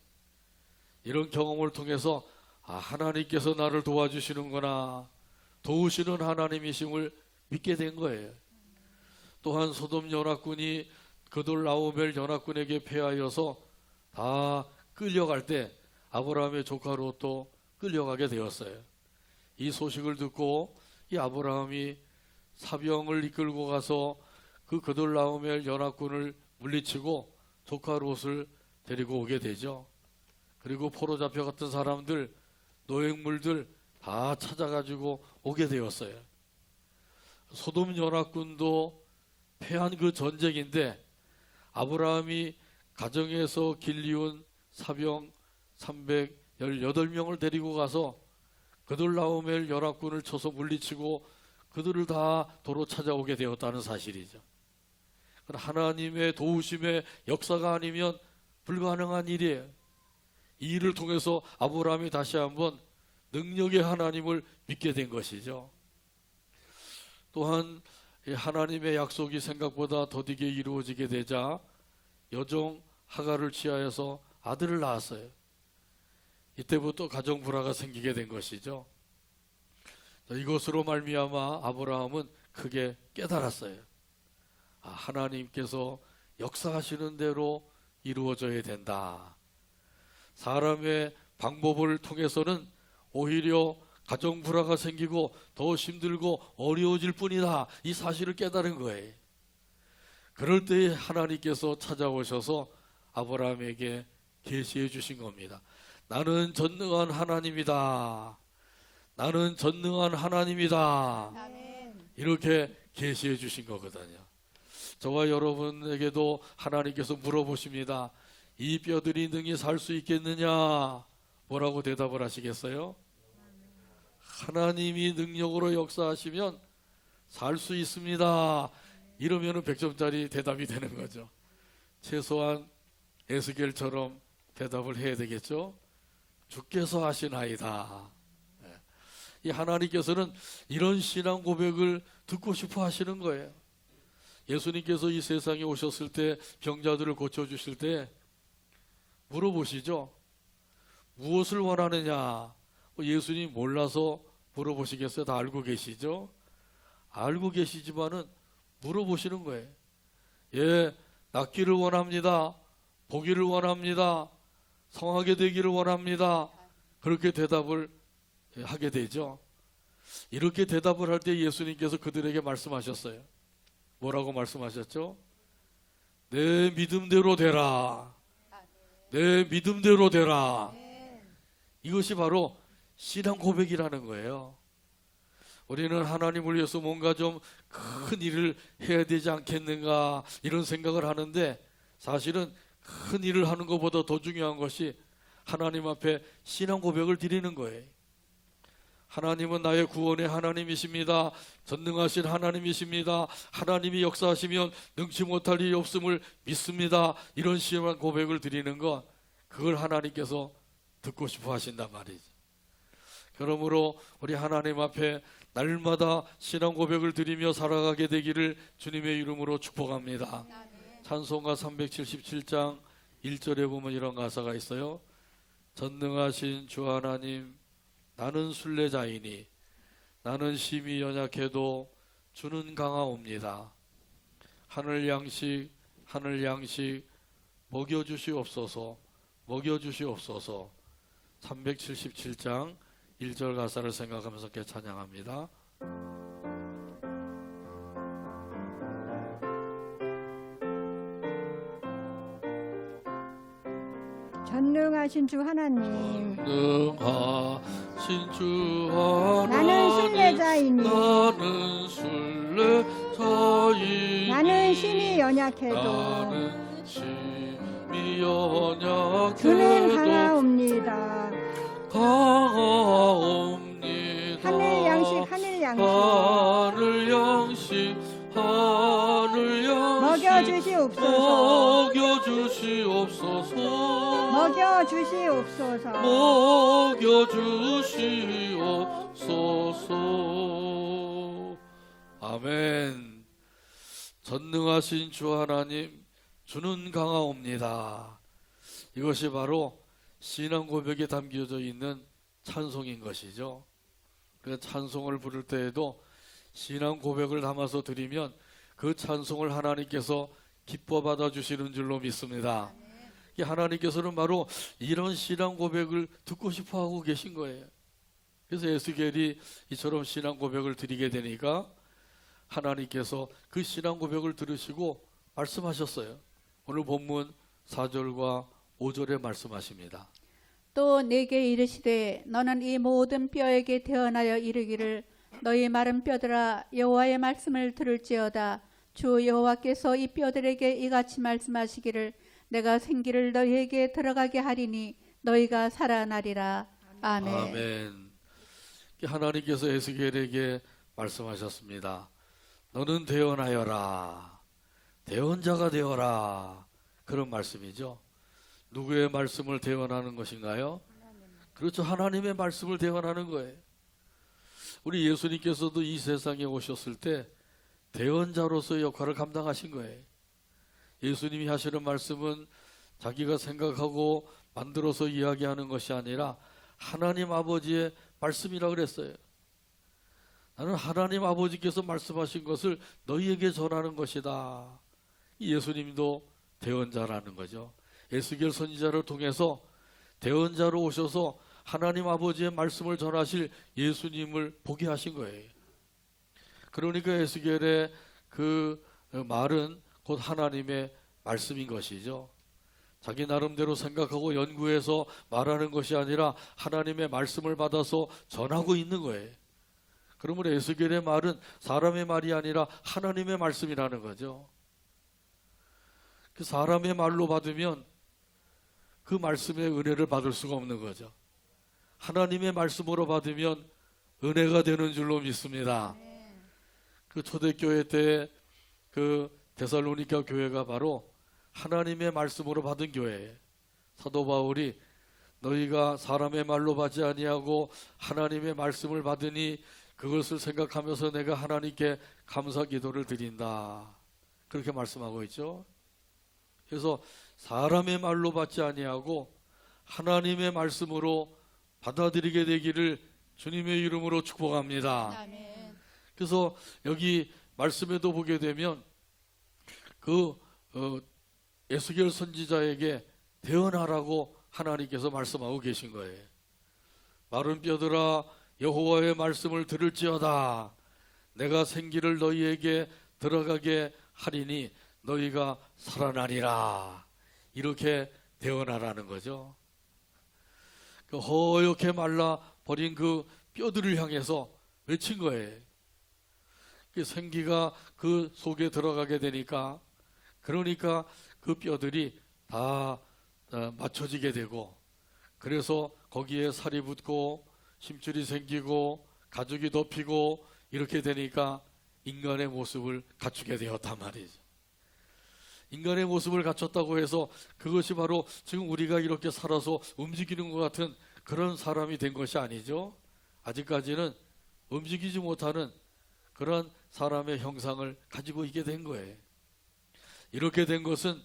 이런 경험을 통해서 하나님께서 나를 도와주시는구나, 도우시는 하나님이심을 믿게 된 거예요. 또한 소돔 연합군이 그돌라오멜 연합군에게 패하여서 다 끌려갈 때 아브라함의 조카 롯도 끌려가게 되었어요. 이 소식을 듣고 이 아브라함이 사병을 이끌고 가서 그 그돌라오멜 연합군을 물리치고 조카 롯을 데리고 오게 되죠. 그리고 포로 잡혀갔던 사람들, 노획물들 다 찾아가지고 오게 되었어요. 소돔 연합군도 패한 그 전쟁인데 아브라함이 가정에서 길리운 사병 318명을 데리고 가서 그들라오멜 연합군을 쳐서 물리치고 그들을 다 도로 찾아오게 되었다는 사실이죠. 하나님의 도우심의 역사가 아니면 불가능한 일이에요. 이 일을 통해서 아브라함이 다시 한번 능력의 하나님을 믿게 된 것이죠. 또한 이 하나님의 약속이 생각보다 더디게 이루어지게 되자 여종 하갈을 취하여서 아들을 낳았어요. 이때부터 가정 불화가 생기게 된 것이죠. 이것으로 말미암아 아브라함은 크게 깨달았어요. 하나님께서 역사하시는 대로 이루어져야 된다. 사람의 방법을 통해서는 오히려 가정 불화가 생기고 더 힘들고 어려워질 뿐이다. 이 사실을 깨달은 거예요. 그럴 때에 하나님께서 찾아오셔서 아브라함에게 계시해 주신 겁니다. 나는 전능한 하나님이다. 나는 전능한 하나님이다. 이렇게 계시해 주신 거거든요. 저와 여러분에게도 하나님께서 물어보십니다. 이 뼈들이 능히 살 수 있겠느냐? 뭐라고 대답을 하시겠어요? 하나님이 능력으로 역사하시면 살 수 있습니다. 이러면 100점짜리 대답이 되는 거죠. 최소한 에스겔처럼 대답을 해야 되겠죠. 주께서 하시나이다. 이 하나님께서는 이런 신앙 고백을 듣고 싶어 하시는 거예요. 예수님께서 이 세상에 오셨을 때 병자들을 고쳐주실 때 물어보시죠. 무엇을 원하느냐? 예수님 몰라서 물어보시겠어요? 다 알고 계시죠? 알고 계시지만은 물어보시는 거예요. 예, 낫기를 원합니다. 보기를 원합니다. 성하게 되기를 원합니다. 그렇게 대답을 하게 되죠. 이렇게 대답을 할 때 예수님께서 그들에게 말씀하셨어요. 뭐라고 말씀하셨죠? 내 믿음대로 되라. 내 믿음대로 되라. 이것이 바로 신앙 고백이라는 거예요. 우리는 하나님을 위해서 뭔가 좀 큰 일을 해야 되지 않겠는가 이런 생각을 하는데 사실은 큰 일을 하는 것보다 더 중요한 것이 하나님 앞에 신앙 고백을 드리는 거예요. 하나님은 나의 구원의 하나님이십니다. 전능하신 하나님이십니다. 하나님이 역사하시면 능치 못할 일이 없음을 믿습니다. 이런 신앙 고백을 드리는 것, 그걸 하나님께서 듣고 싶어 하신단 말이죠. 그러므로 우리 하나님 앞에 날마다 신앙 고백을 드리며 살아가게 되기를 주님의 이름으로 축복합니다. 찬송가 377장 1절에 보면 이런 가사가 있어요. 전능하신 주 하나님, 나는 순례자이니 나는 심히 연약해도 주는 강하옵니다. 하늘 양식 먹여주시옵소서. 377장 1절 가사를 생각하면서 함께 찬양합니다. 전능하신 주 하나님, 전능하신 주 하나님, 나는 순례자이니 나는 순례자이니 나는 심히 연약해도 나는 심히 연약해도 주는 강하옵니다. 강하옵니다. 하늘 양식 먹여주시옵소서. 먹여주시옵소서. 아멘. 전능하신 주 하나님, 주는 강하옵니다. 이것이 바로 신앙 고백에 담겨져 있는 찬송인 것이죠. 그 찬송을 부를 때에도 신앙 고백을 담아서 드리면 그 찬송을 하나님께서 기뻐 받아주시는 줄로 믿습니다. 하나님께서는 바로 이런 신앙 고백을 듣고 싶어 하고 계신 거예요. 그래서 에스겔이 이처럼 신앙 고백을 드리게 되니까 하나님께서 그 신앙 고백을 들으시고 말씀하셨어요. 오늘 본문 4절과 5절에 말씀하십니다. 또 내게 이르시되 너는 이 모든 뼈에게 태어나여 이르기를 너희 마른 뼈들아 여호와의 말씀을 들을지어다. 주 여호와께서 이 뼈들에게 이같이 말씀하시기를 내가 생기를 너희에게 들어가게 하리니 너희가 살아나리라. 아멘. 아멘. 하나님께서 에스겔에게 말씀하셨습니다. 너는 대언하여라. 대언자가 되어라. 그런 말씀이죠. 누구의 말씀을 대언하는 것인가요? 그렇죠. 하나님의 말씀을 대언하는 거예요. 우리 예수님께서도 이 세상에 오셨을 때 대언자로서의 역할을 감당하신 거예요. 예수님이 하시는 말씀은 자기가 생각하고 만들어서 이야기하는 것이 아니라 하나님 아버지의 말씀이라고 그랬어요. 나는 하나님 아버지께서 말씀하신 것을 너희에게 전하는 것이다. 이 예수님도 대언자라는 거죠. 에스겔 선지자를 통해서 대언자로 오셔서 하나님 아버지의 말씀을 전하실 예수님을 보게 하신 거예요. 그러니까 에스겔의 그 말은 곧 하나님의 말씀인 것이죠. 자기 나름대로 생각하고 연구해서 말하는 것이 아니라 하나님의 말씀을 받아서 전하고 있는 거예요. 그러므로 에스겔의 말은 사람의 말이 아니라 하나님의 말씀이라는 거죠. 그 사람의 말로 받으면 그 말씀의 은혜를 받을 수가 없는 거죠. 하나님의 말씀으로 받으면 은혜가 되는 줄로 믿습니다. 그 초대교회 때 그 데살로니가 교회가 바로 하나님의 말씀으로 받은 교회예요. 사도 바울이 너희가 사람의 말로 받지 아니하고 하나님의 말씀을 받으니 그것을 생각하면서 내가 하나님께 감사 기도를 드린다. 그렇게 말씀하고 있죠. 그래서 사람의 말로 받지 아니하고 하나님의 말씀으로 받아들이게 되기를 주님의 이름으로 축복합니다. 아멘. 그래서 여기 말씀에도 보게 되면 그 에스겔 선지자에게 대언하라고 하나님께서 말씀하고 계신 거예요. 마른 뼈들아 여호와의 말씀을 들을지어다. 내가 생기를 너희에게 들어가게 하리니 너희가 살아나리라. 이렇게 대언하라는 거죠. 그 허옇게 말라 버린 그 뼈들을 향해서 외친 거예요. 그 생기가 그 속에 들어가게 되니까 그러니까 그 뼈들이 다 맞춰지게 되고 그래서 거기에 살이 붙고 심줄이 생기고 가죽이 덮이고 이렇게 되니까 인간의 모습을 갖추게 되었단 말이죠. 인간의 모습을 갖췄다고 해서 그것이 바로 지금 우리가 이렇게 살아서 움직이는 것 같은 그런 사람이 된 것이 아니죠. 아직까지는 움직이지 못하는 그런 사람의 형상을 가지고 있게 된 거예요. 이렇게 된 것은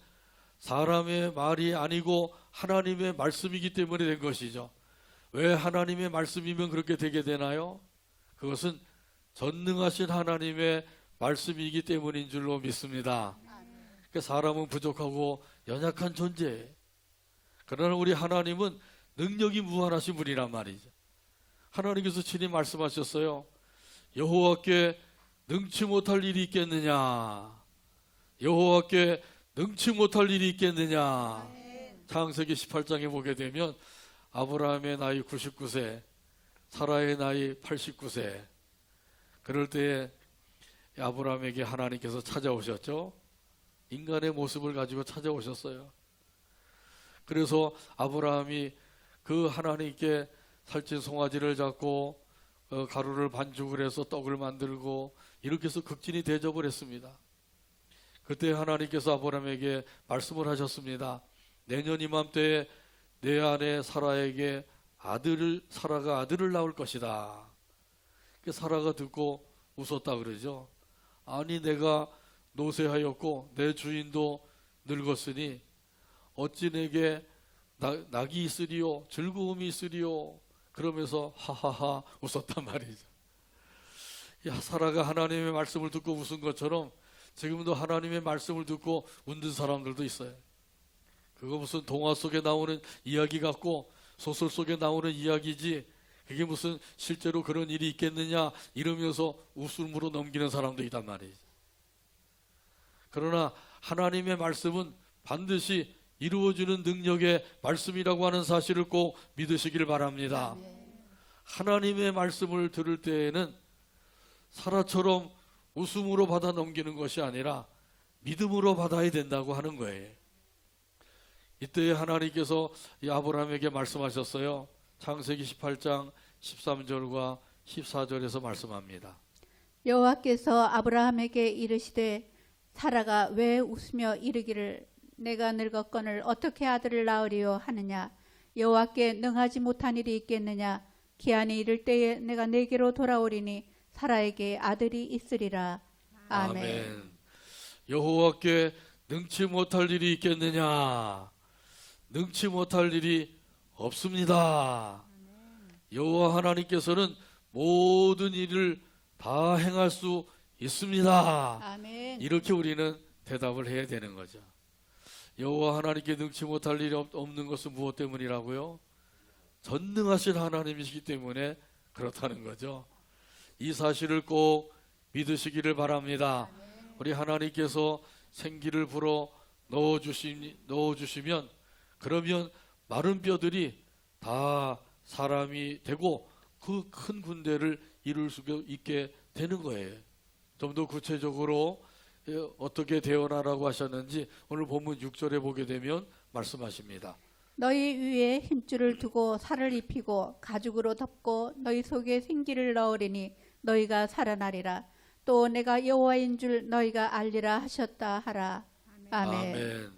사람의 말이 아니고 하나님의 말씀이기 때문에 된 것이죠. 왜 하나님의 말씀이면 그렇게 되게 되나요? 그것은 전능하신 하나님의 말씀이기 때문인 줄로 믿습니다. 사람은 부족하고 연약한 존재예요. 그러나 우리 하나님은 능력이 무한하신 분이란 말이죠. 하나님께서 친히 말씀하셨어요. 여호와께 능치 못할 일이 있겠느냐? 여호와께 능치 못할 일이 있겠느냐? 창세기 18장에 보게 되면 아브라함의 나이 99세, 사라의 나이 89세. 그럴 때에 아브라함에게 하나님께서 찾아오셨죠. 인간의 모습을 가지고 찾아오셨어요. 그래서 아브라함이 그 하나님께 살찐 송아지를 잡고 가루를 반죽을 해서 떡을 만들고 이렇게 해서 극진히 대접을 했습니다. 그때 하나님께서 아브라함에게 말씀을 하셨습니다. 내년 이맘때에 내 아내 사라에게 사라가 아들을 낳을 것이다. 사라가 듣고 웃었다 그러죠. 아니 내가 노쇠하였고 내 주인도 늙었으니 어찌 내게 낙이 있으리요 즐거움이 있으리요 그러면서 하하하 웃었단 말이죠. 사라가 하나님의 말씀을 듣고 웃은 것처럼 지금도 하나님의 말씀을 듣고 웃는 사람들도 있어요. 그거 무슨 동화 속에 나오는 이야기 같고 소설 속에 나오는 이야기지 그게 무슨 실제로 그런 일이 있겠느냐 이러면서 웃음으로 넘기는 사람도 있단 말이죠. 그러나 하나님의 말씀은 반드시 이루어지는 능력의 말씀이라고 하는 사실을 꼭 믿으시길 바랍니다. 하나님의 말씀을 들을 때에는 사라처럼 웃음으로 받아 넘기는 것이 아니라 믿음으로 받아야 된다고 하는 거예요. 이때 하나님께서 이 아브라함에게 말씀하셨어요. 창세기 18장 13절과 14절에서 말씀합니다. 여호와께서 아브라함에게 이르시되 사라가 왜 웃으며 이르기를 내가 늙었거늘 어떻게 아들을 낳으리요 하느냐. 여호와께 능하지 못한 일이 있겠느냐. 기한이 이를 때에 내가 내게로 돌아오리니 사라에게 아들이 있으리라. 아멘. 여호와께 능치 못할 일이 있겠느냐. 능치 못할 일이 없습니다. 여호와 하나님께서는 모든 일을 다 행할 수 있습니다. 아멘. 이렇게 우리는 대답을 해야 되는 거죠. 여호와 하나님께 능치 못할 일이 없는 것은 무엇 때문이라고요? 전능하신 하나님이시기 때문에 그렇다는 거죠. 이 사실을 꼭 믿으시기를 바랍니다. 우리 하나님께서 생기를 불어 넣어주시면 그러면 마른 뼈들이 다 사람이 되고 그 큰 군대를 이룰 수 있게 되는 거예요. 좀 더 구체적으로 어떻게 되어나라고 하셨는지 오늘 본문 6절에 보게 되면 말씀하십니다. 너희 위에 힘줄을 두고 살을 입히고 가죽으로 덮고 너희 속에 생기를 넣으리니 너희가 살아나리라. 또 내가 여호와인 줄 너희가 알리라 하셨다 하라. 아멘. 아멘.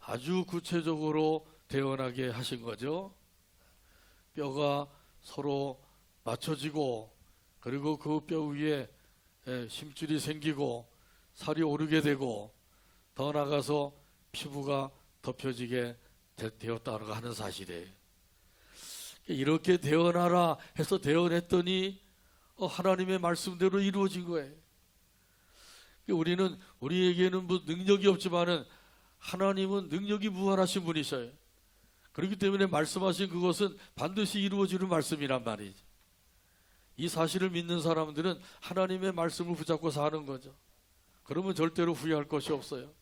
아주 구체적으로 태어나게 하신 거죠. 뼈가 서로 맞춰지고 그리고 그 뼈 위에 힘줄이 생기고 살이 오르게 되고 더 나아가서 피부가 덮여지게 되었다고 하는 사실이에요. 이렇게 태어나라 해서 태어났더니 하나님의 말씀대로 이루어진 거예요. 우리에게는 뭐 능력이 없지만은 하나님은 능력이 무한하신 분이셔요. 그렇기 때문에 말씀하신 그것은 반드시 이루어지는 말씀이란 말이죠. 이 사실을 믿는 사람들은 하나님의 말씀을 붙잡고 사는 거죠. 그러면 절대로 후회할 것이 없어요.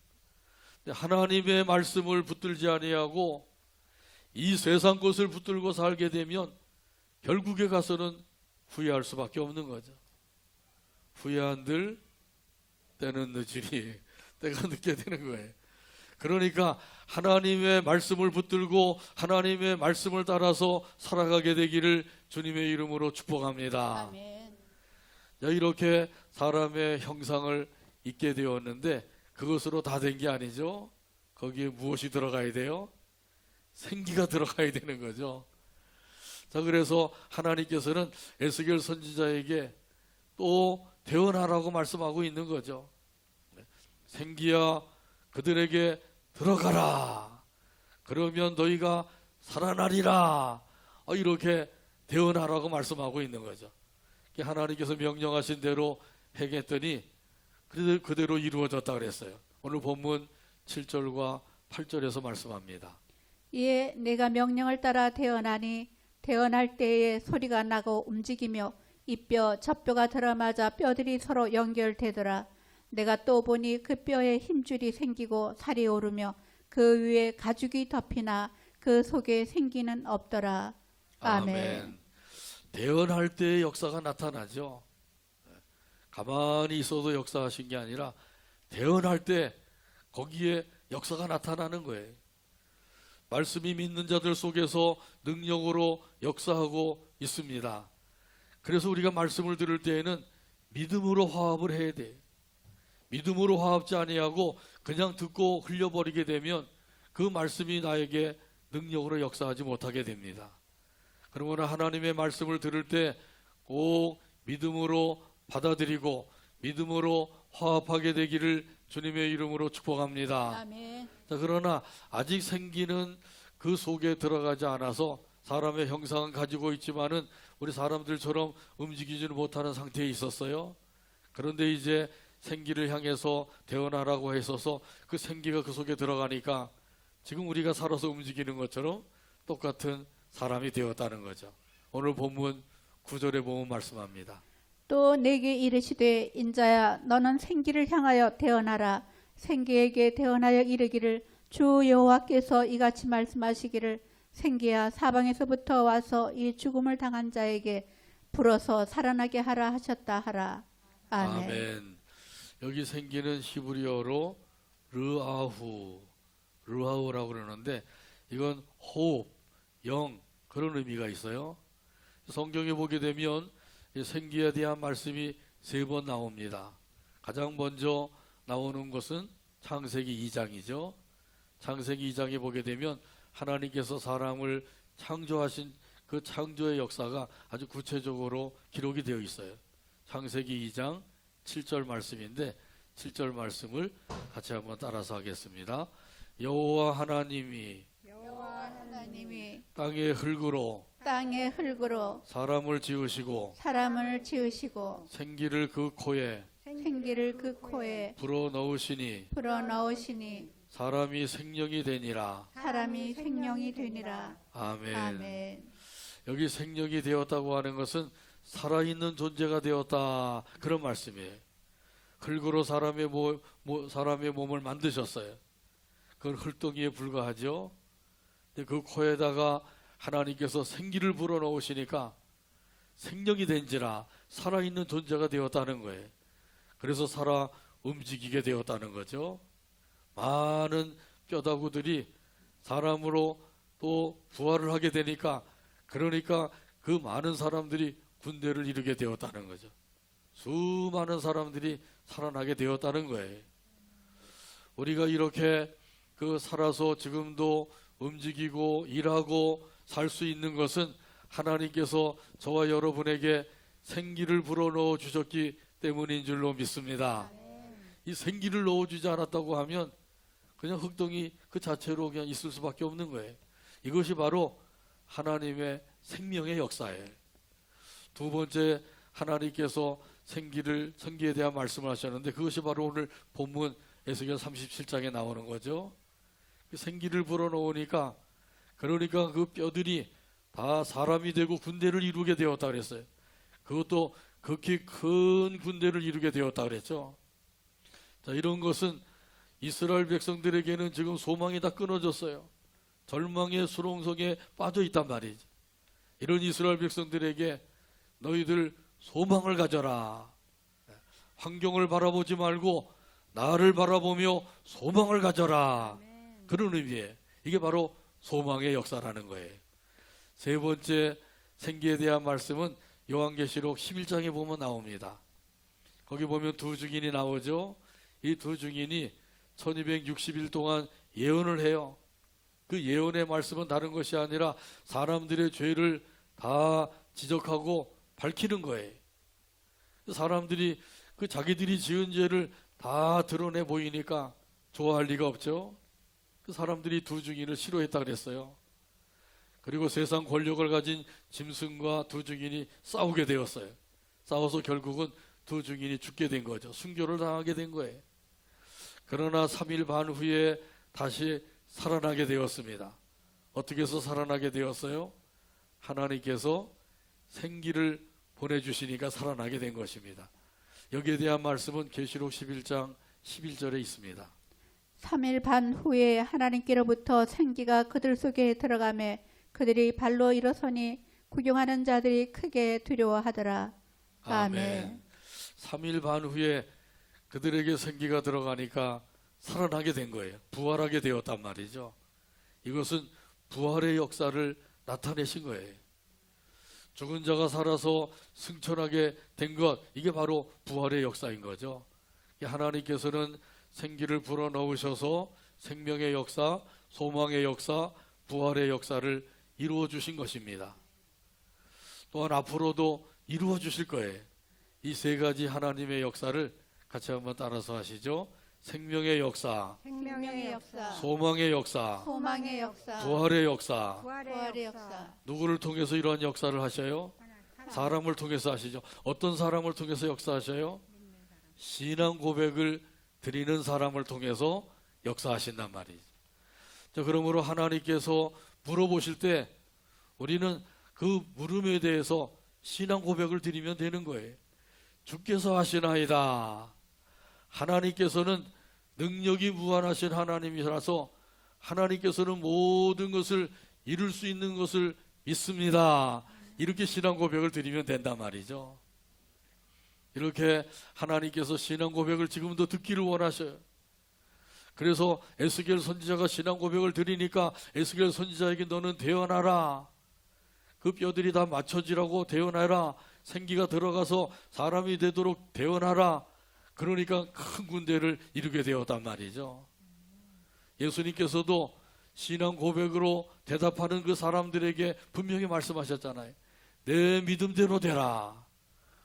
하나님의 말씀을 붙들지 아니하고 이 세상 것을 붙들고 살게 되면 결국에 가서는 후회할 수밖에 없는 거죠. 후회한들 때는 늦으니 때가 늦게 되는 거예요. 그러니까 하나님의 말씀을 붙들고 하나님의 말씀을 따라서 살아가게 되기를 주님의 이름으로 축복합니다. 아멘. 이렇게 사람의 형상을 입게 되었는데 그것으로 다 된 게 아니죠. 거기에 무엇이 들어가야 돼요? 생기가 들어가야 되는 거죠. 자, 그래서 하나님께서는 에스겔 선지자에게 또 태어나라고 말씀하고 있는 거죠. 생기야 그들에게 들어가라. 그러면 너희가 살아나리라. 이렇게 태어나라고 말씀하고 있는 거죠. 하나님께서 명령하신 대로 행했더니 그대로 이루어졌다 그랬어요. 오늘 본문 7절과 8절에서 말씀합니다. 이에 내가 명령을 따라 태어나니 태어날 때에 소리가 나고 움직이며 이 뼈 저 뼈가 들어맞아 뼈들이 서로 연결되더라. 내가 또 보니 그 뼈에 힘줄이 생기고 살이 오르며 그 위에 가죽이 덮이나 그 속에 생기는 없더라. 아멘. 태어날 때의 역사가 나타나죠. 가만히 있어도 역사하신 게 아니라 태어날 때 거기에 역사가 나타나는 거예요. 말씀이 믿는 자들 속에서 능력으로 역사하고 있습니다. 그래서 우리가 말씀을 들을 때에는 믿음으로 화합을 해야 돼요. 믿음으로 화합지 아니하고 그냥 듣고 흘려버리게 되면 그 말씀이 나에게 능력으로 역사하지 못하게 됩니다. 그러므로 하나님의 말씀을 들을 때 꼭 믿음으로 받아들이고 믿음으로 화합하게 되기를 주님의 이름으로 축복합니다. 아멘. 자, 그러나 아직 생기는 그 속에 들어가지 않아서 사람의 형상은 가지고 있지만은 우리 사람들처럼 움직이지는 못하는 상태에 있었어요. 그런데 이제 생기를 향해서 태어나라고 했어서 그 생기가 그 속에 들어가니까 지금 우리가 살아서 움직이는 것처럼 똑같은 사람이 되었다는 거죠. 오늘 본문 9절에 보면 말씀합니다. 또 내게 이르시되 인자야 너는 생기를 향하여 태어나라. 생기에게 태어나여 이르기를 주 여호와께서 이같이 말씀하시기를 생기야 사방에서부터 와서 이 죽음을 당한 자에게 불어서 살아나게 하라 하셨다 하라. 아멘. 여기 생기는 히브리어로 르아우라고 그러는데 이건 호흡, 영 그런 의미가 있어요. 성경에 보게 되면 이 생기에 대한 말씀이 3번 나옵니다. 가장 먼저 나오는 것은 창세기 2장이죠. 창세기 2장에 보게 되면 하나님께서 사람을 창조하신 그 창조의 역사가 아주 구체적으로 기록이 되어 있어요. 창세기 2장 7절 말씀인데 7절 말씀을 같이 한번 따라서 하겠습니다. 여호와 하나님이 땅의 흙으로 사람을 지으시고 생기를 그 코에 불어넣으시니 사람이 생명이 되니라. 아멘. 여기 생명이 되었다고 하는 것은 살아있는 존재가 되었다 그런 말씀이에요. 흙으로 사람의 몸을 만드셨어요. 그건 흙덩이에 불과하죠. 근데 그 코에다가 하나님께서 생기를 불어넣으시니까 생명이 된지라 살아있는 존재가 되었다는 거예요. 그래서 살아 움직이게 되었다는 거죠. 많은 뼈다구들이 사람으로 또 부활을 하게 되니까 그러니까 그 많은 사람들이 군대를 이루게 되었다는 거죠. 수많은 사람들이 살아나게 되었다는 거예요. 우리가 이렇게 살아서 지금도 움직이고 일하고 살 수 있는 것은 하나님께서 저와 여러분에게 생기를 불어넣어 주셨기 때문인 줄로 믿습니다. 이 생기를 넣어주지 않았다고 하면 그냥 흙덩이 그 자체로 그냥 있을 수밖에 없는 거예요. 이것이 바로 하나님의 생명의 역사예요. 두 번째, 하나님께서 생기에 대한 말씀을 하셨는데 그것이 바로 오늘 본문 에스겔 37장에 나오는 거죠. 그 생기를 불어넣으니까 그러니까 그 뼈들이 다 사람이 되고 군대를 이루게 되었다 그랬어요. 그것도 극히 큰 군대를 이루게 되었다 그랬죠. 자, 이런 것은 이스라엘 백성들에게는 지금 소망이 다 끊어졌어요. 절망의 수렁속에 빠져 있단 말이죠. 이런 이스라엘 백성들에게 너희들 소망을 가져라. 환경을 바라보지 말고 나를 바라보며 소망을 가져라. 그런 의미예요. 이게 바로 소망의 역사라는 거예요. 세 번째 생기에 대한 말씀은 요한계시록 11장에 보면 나옵니다. 거기 보면 두 증인이 나오죠. 이 두 증인이 1260일 동안 예언을 해요. 그 예언의 말씀은 다른 것이 아니라 사람들의 죄를 다 지적하고 밝히는 거예요. 사람들이 자기들이 지은 죄를 다 드러내 보이니까 좋아할 리가 없죠. 그 사람들이 두 증인을 싫어했다 그랬어요. 그리고 세상 권력을 가진 짐승과 두 증인이 싸우게 되었어요. 싸워서 결국은 두 증인이 죽게 된 거죠. 순교를 당하게 된 거예요. 그러나 3일 반 후에 다시 살아나게 되었습니다. 어떻게 해서 살아나게 되었어요? 하나님께서 생기를 보내주시니까 살아나게 된 것입니다. 여기에 대한 말씀은 계시록 11장 11절에 있습니다. 3일 반 후에 하나님께로부터 생기가 그들 속에 들어가매 그들이 발로 일어서니 구경하는 자들이 크게 두려워하더라. 아멘. 3일 반 후에 그들에게 생기가 들어가니까 살아나게 된 거예요. 부활하게 되었단 말이죠. 이것은 부활의 역사를 나타내신 거예요. 죽은 자가 살아서 승천하게 된 것, 이게 바로 부활의 역사인 거죠. 하나님께서는 생기를 불어넣으셔서 생명의 역사, 소망의 역사, 부활의 역사를 이루어 주신 것입니다. 또한 앞으로도 이루어 주실 거예요. 이 세 가지 하나님의 역사를 같이 한번 따라서 하시죠. 생명의 역사, 소망의 역사, 부활의 역사. 누구를 통해서 이러한 역사를 하셔요? 사람을 통해서 하시죠. 어떤 사람을 통해서 역사하셔요? 신앙 고백을 드리는 사람을 통해서 역사하신단 말이죠. 자, 그러므로 하나님께서 물어보실 때 우리는 그 물음에 대해서 신앙 고백을 드리면 되는 거예요. 주께서 하시나이다. 하나님께서는 능력이 무한하신 하나님이라서 하나님께서는 모든 것을 이룰 수 있는 것을 믿습니다. 이렇게 신앙 고백을 드리면 된단 말이죠. 이렇게 하나님께서 신앙 고백을 지금도 듣기를 원하셔요. 그래서 에스겔 선지자가 신앙 고백을 드리니까 에스겔 선지자에게 너는 대언하라. 그 뼈들이 다 맞춰지라고 대언하라. 생기가 들어가서 사람이 되도록 대언하라. 그러니까 큰 군대를 이루게 되었단 말이죠. 예수님께서도 신앙 고백으로 대답하는 그 사람들에게 분명히 말씀하셨잖아요. 내 믿음대로 되라.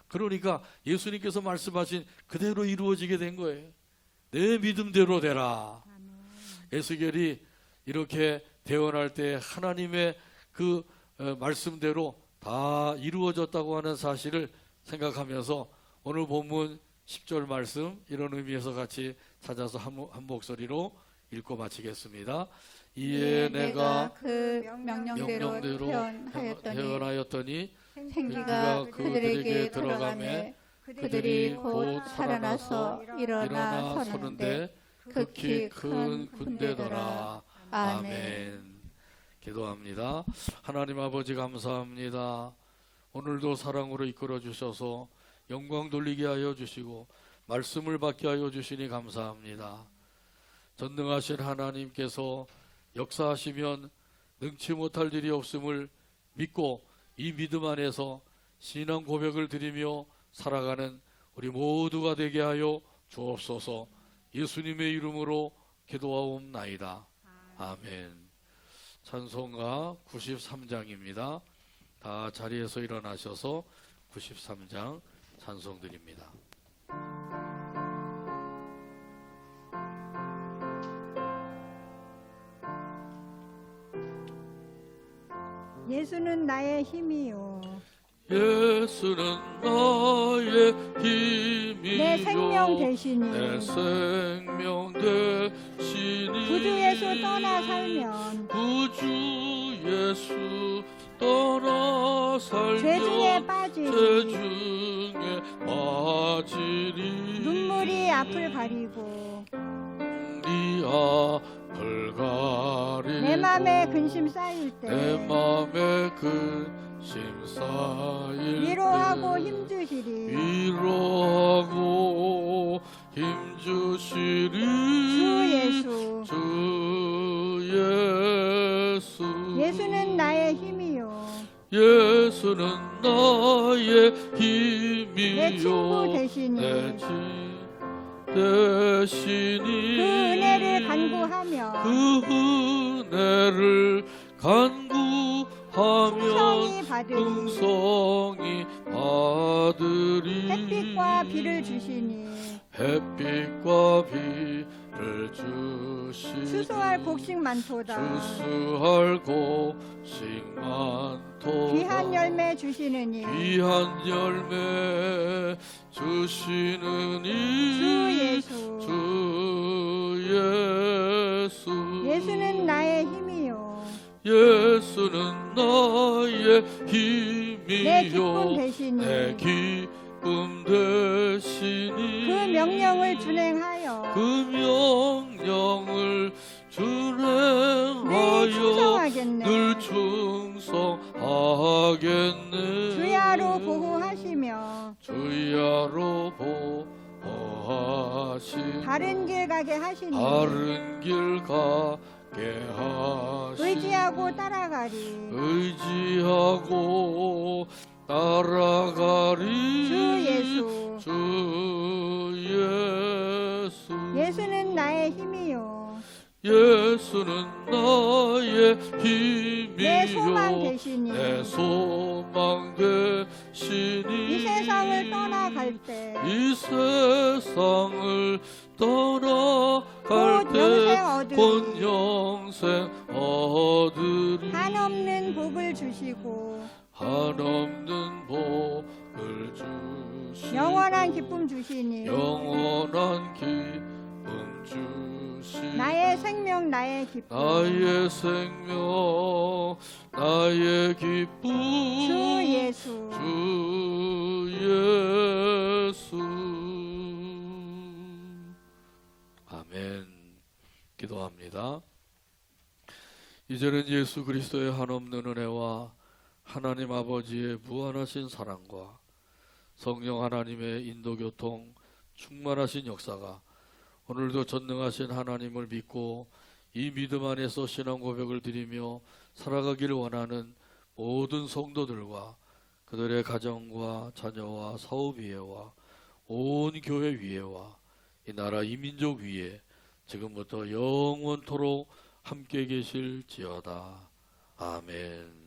그러니까 예수님께서 말씀하신 그대로 이루어지게 된 거예요. 내 믿음대로 되라. 에스겔이 이렇게 대언할 때 하나님의 그 말씀대로 다 이루어졌다고 하는 사실을 생각하면서 오늘 본문 10절 말씀 이런 의미에서 같이 찾아서 한 목소리로 읽고 마치겠습니다. 이에 내가 그 명령대로 태어나였더니 생기가 그들에게 들어가매 그들이 곧 살아나서 일어나 서는데 극히 큰 군대더라. 아멘. 기도합니다. 하나님 아버지 감사합니다. 오늘도 사랑으로 이끌어 주셔서 영광 돌리게 하여 주시고 말씀을 받게 하여 주시니 감사합니다. 전능하신 하나님께서 역사하시면 능치 못할 일이 없음을 믿고 이 믿음 안에서 신앙 고백을 드리며 살아가는 우리 모두가 되게 하여 주옵소서. 예수님의 이름으로 기도하옵나이다. 아멘. 찬송가 93장입니다. 다 자리에서 일어나셔서 93장 찬송 드립니다. 예수는 나의 힘이요 예수는 나의 힘이요 내 생명 되시니 내 생명 되시니 구주 예수 떠나 살면 구주 예수 떠나 살면 죄 중에 빠지리 죄 중에 빠지리 눈물이 앞을 가리고 네 앞을 가리고 내 맘에 근심 쌓일 내 때 맘에 근심 쌓일 위로하고 때 힘주시리 위로하고 힘주시리 주 예수 주 예수 예수는 나의 힘이요 예수는 나의 힘이요 내 친구 되시니 내 친구 대신이 그 은혜를 간구하며 그 은혜를 간구하면 풍성히 받으리 풍성히 받으리 햇빛과 비를 주시니 햇빛과 비를 주시니 수소할 곡식 많도다 추수할 곡식 많도다 귀한 열매 주시느니 귀한 열매 주시느니 주 예수 주 예수 예수는 나의 힘이요 예수는 나의 힘이요 내 기쁨 되시니 내 기쁨 되시니 그 명령을 준행하여 그 명령을 늘 준행하여 충성하겠네 늘 충성하겠네 주야로 보호하시며 주야로 보호하시며 바른 길 가게 하시니 바른 길 가게 하시니 의지하고 따라가리 의지하고 따라가리 주 예수 주 예수 예수는 나의 힘이요 예수는 나의 힘이요 내 소망 되시니 내 소망 되시니 이 세상을 떠나갈 때 이 세상을 떠나갈 곧 때 영생 곧 얻으리 영생 얻으리 한없는 복을 주시고 한없는 복을 주시고 영원한 기쁨 주시니 영원한 기쁨 주시니 나의 생명 나의 기쁨 나의 생명 나의 기쁨 주 예수 주 예수 아멘. 기도합니다. 이제는 예수 그리스도의 한없는 은혜와 하나님 아버지의 무한하신 사랑과 성령 하나님의 인도교통 충만하신 역사가 오늘도 전능하신 하나님을 믿고 이 믿음 안에서 신앙 고백을 드리며 살아가기를 원하는 모든 성도들과 그들의 가정과 자녀와 사업 위에와 온 교회 위에와 이 나라 이 민족 위에 지금부터 영원토록 함께 계실지어다. 아멘.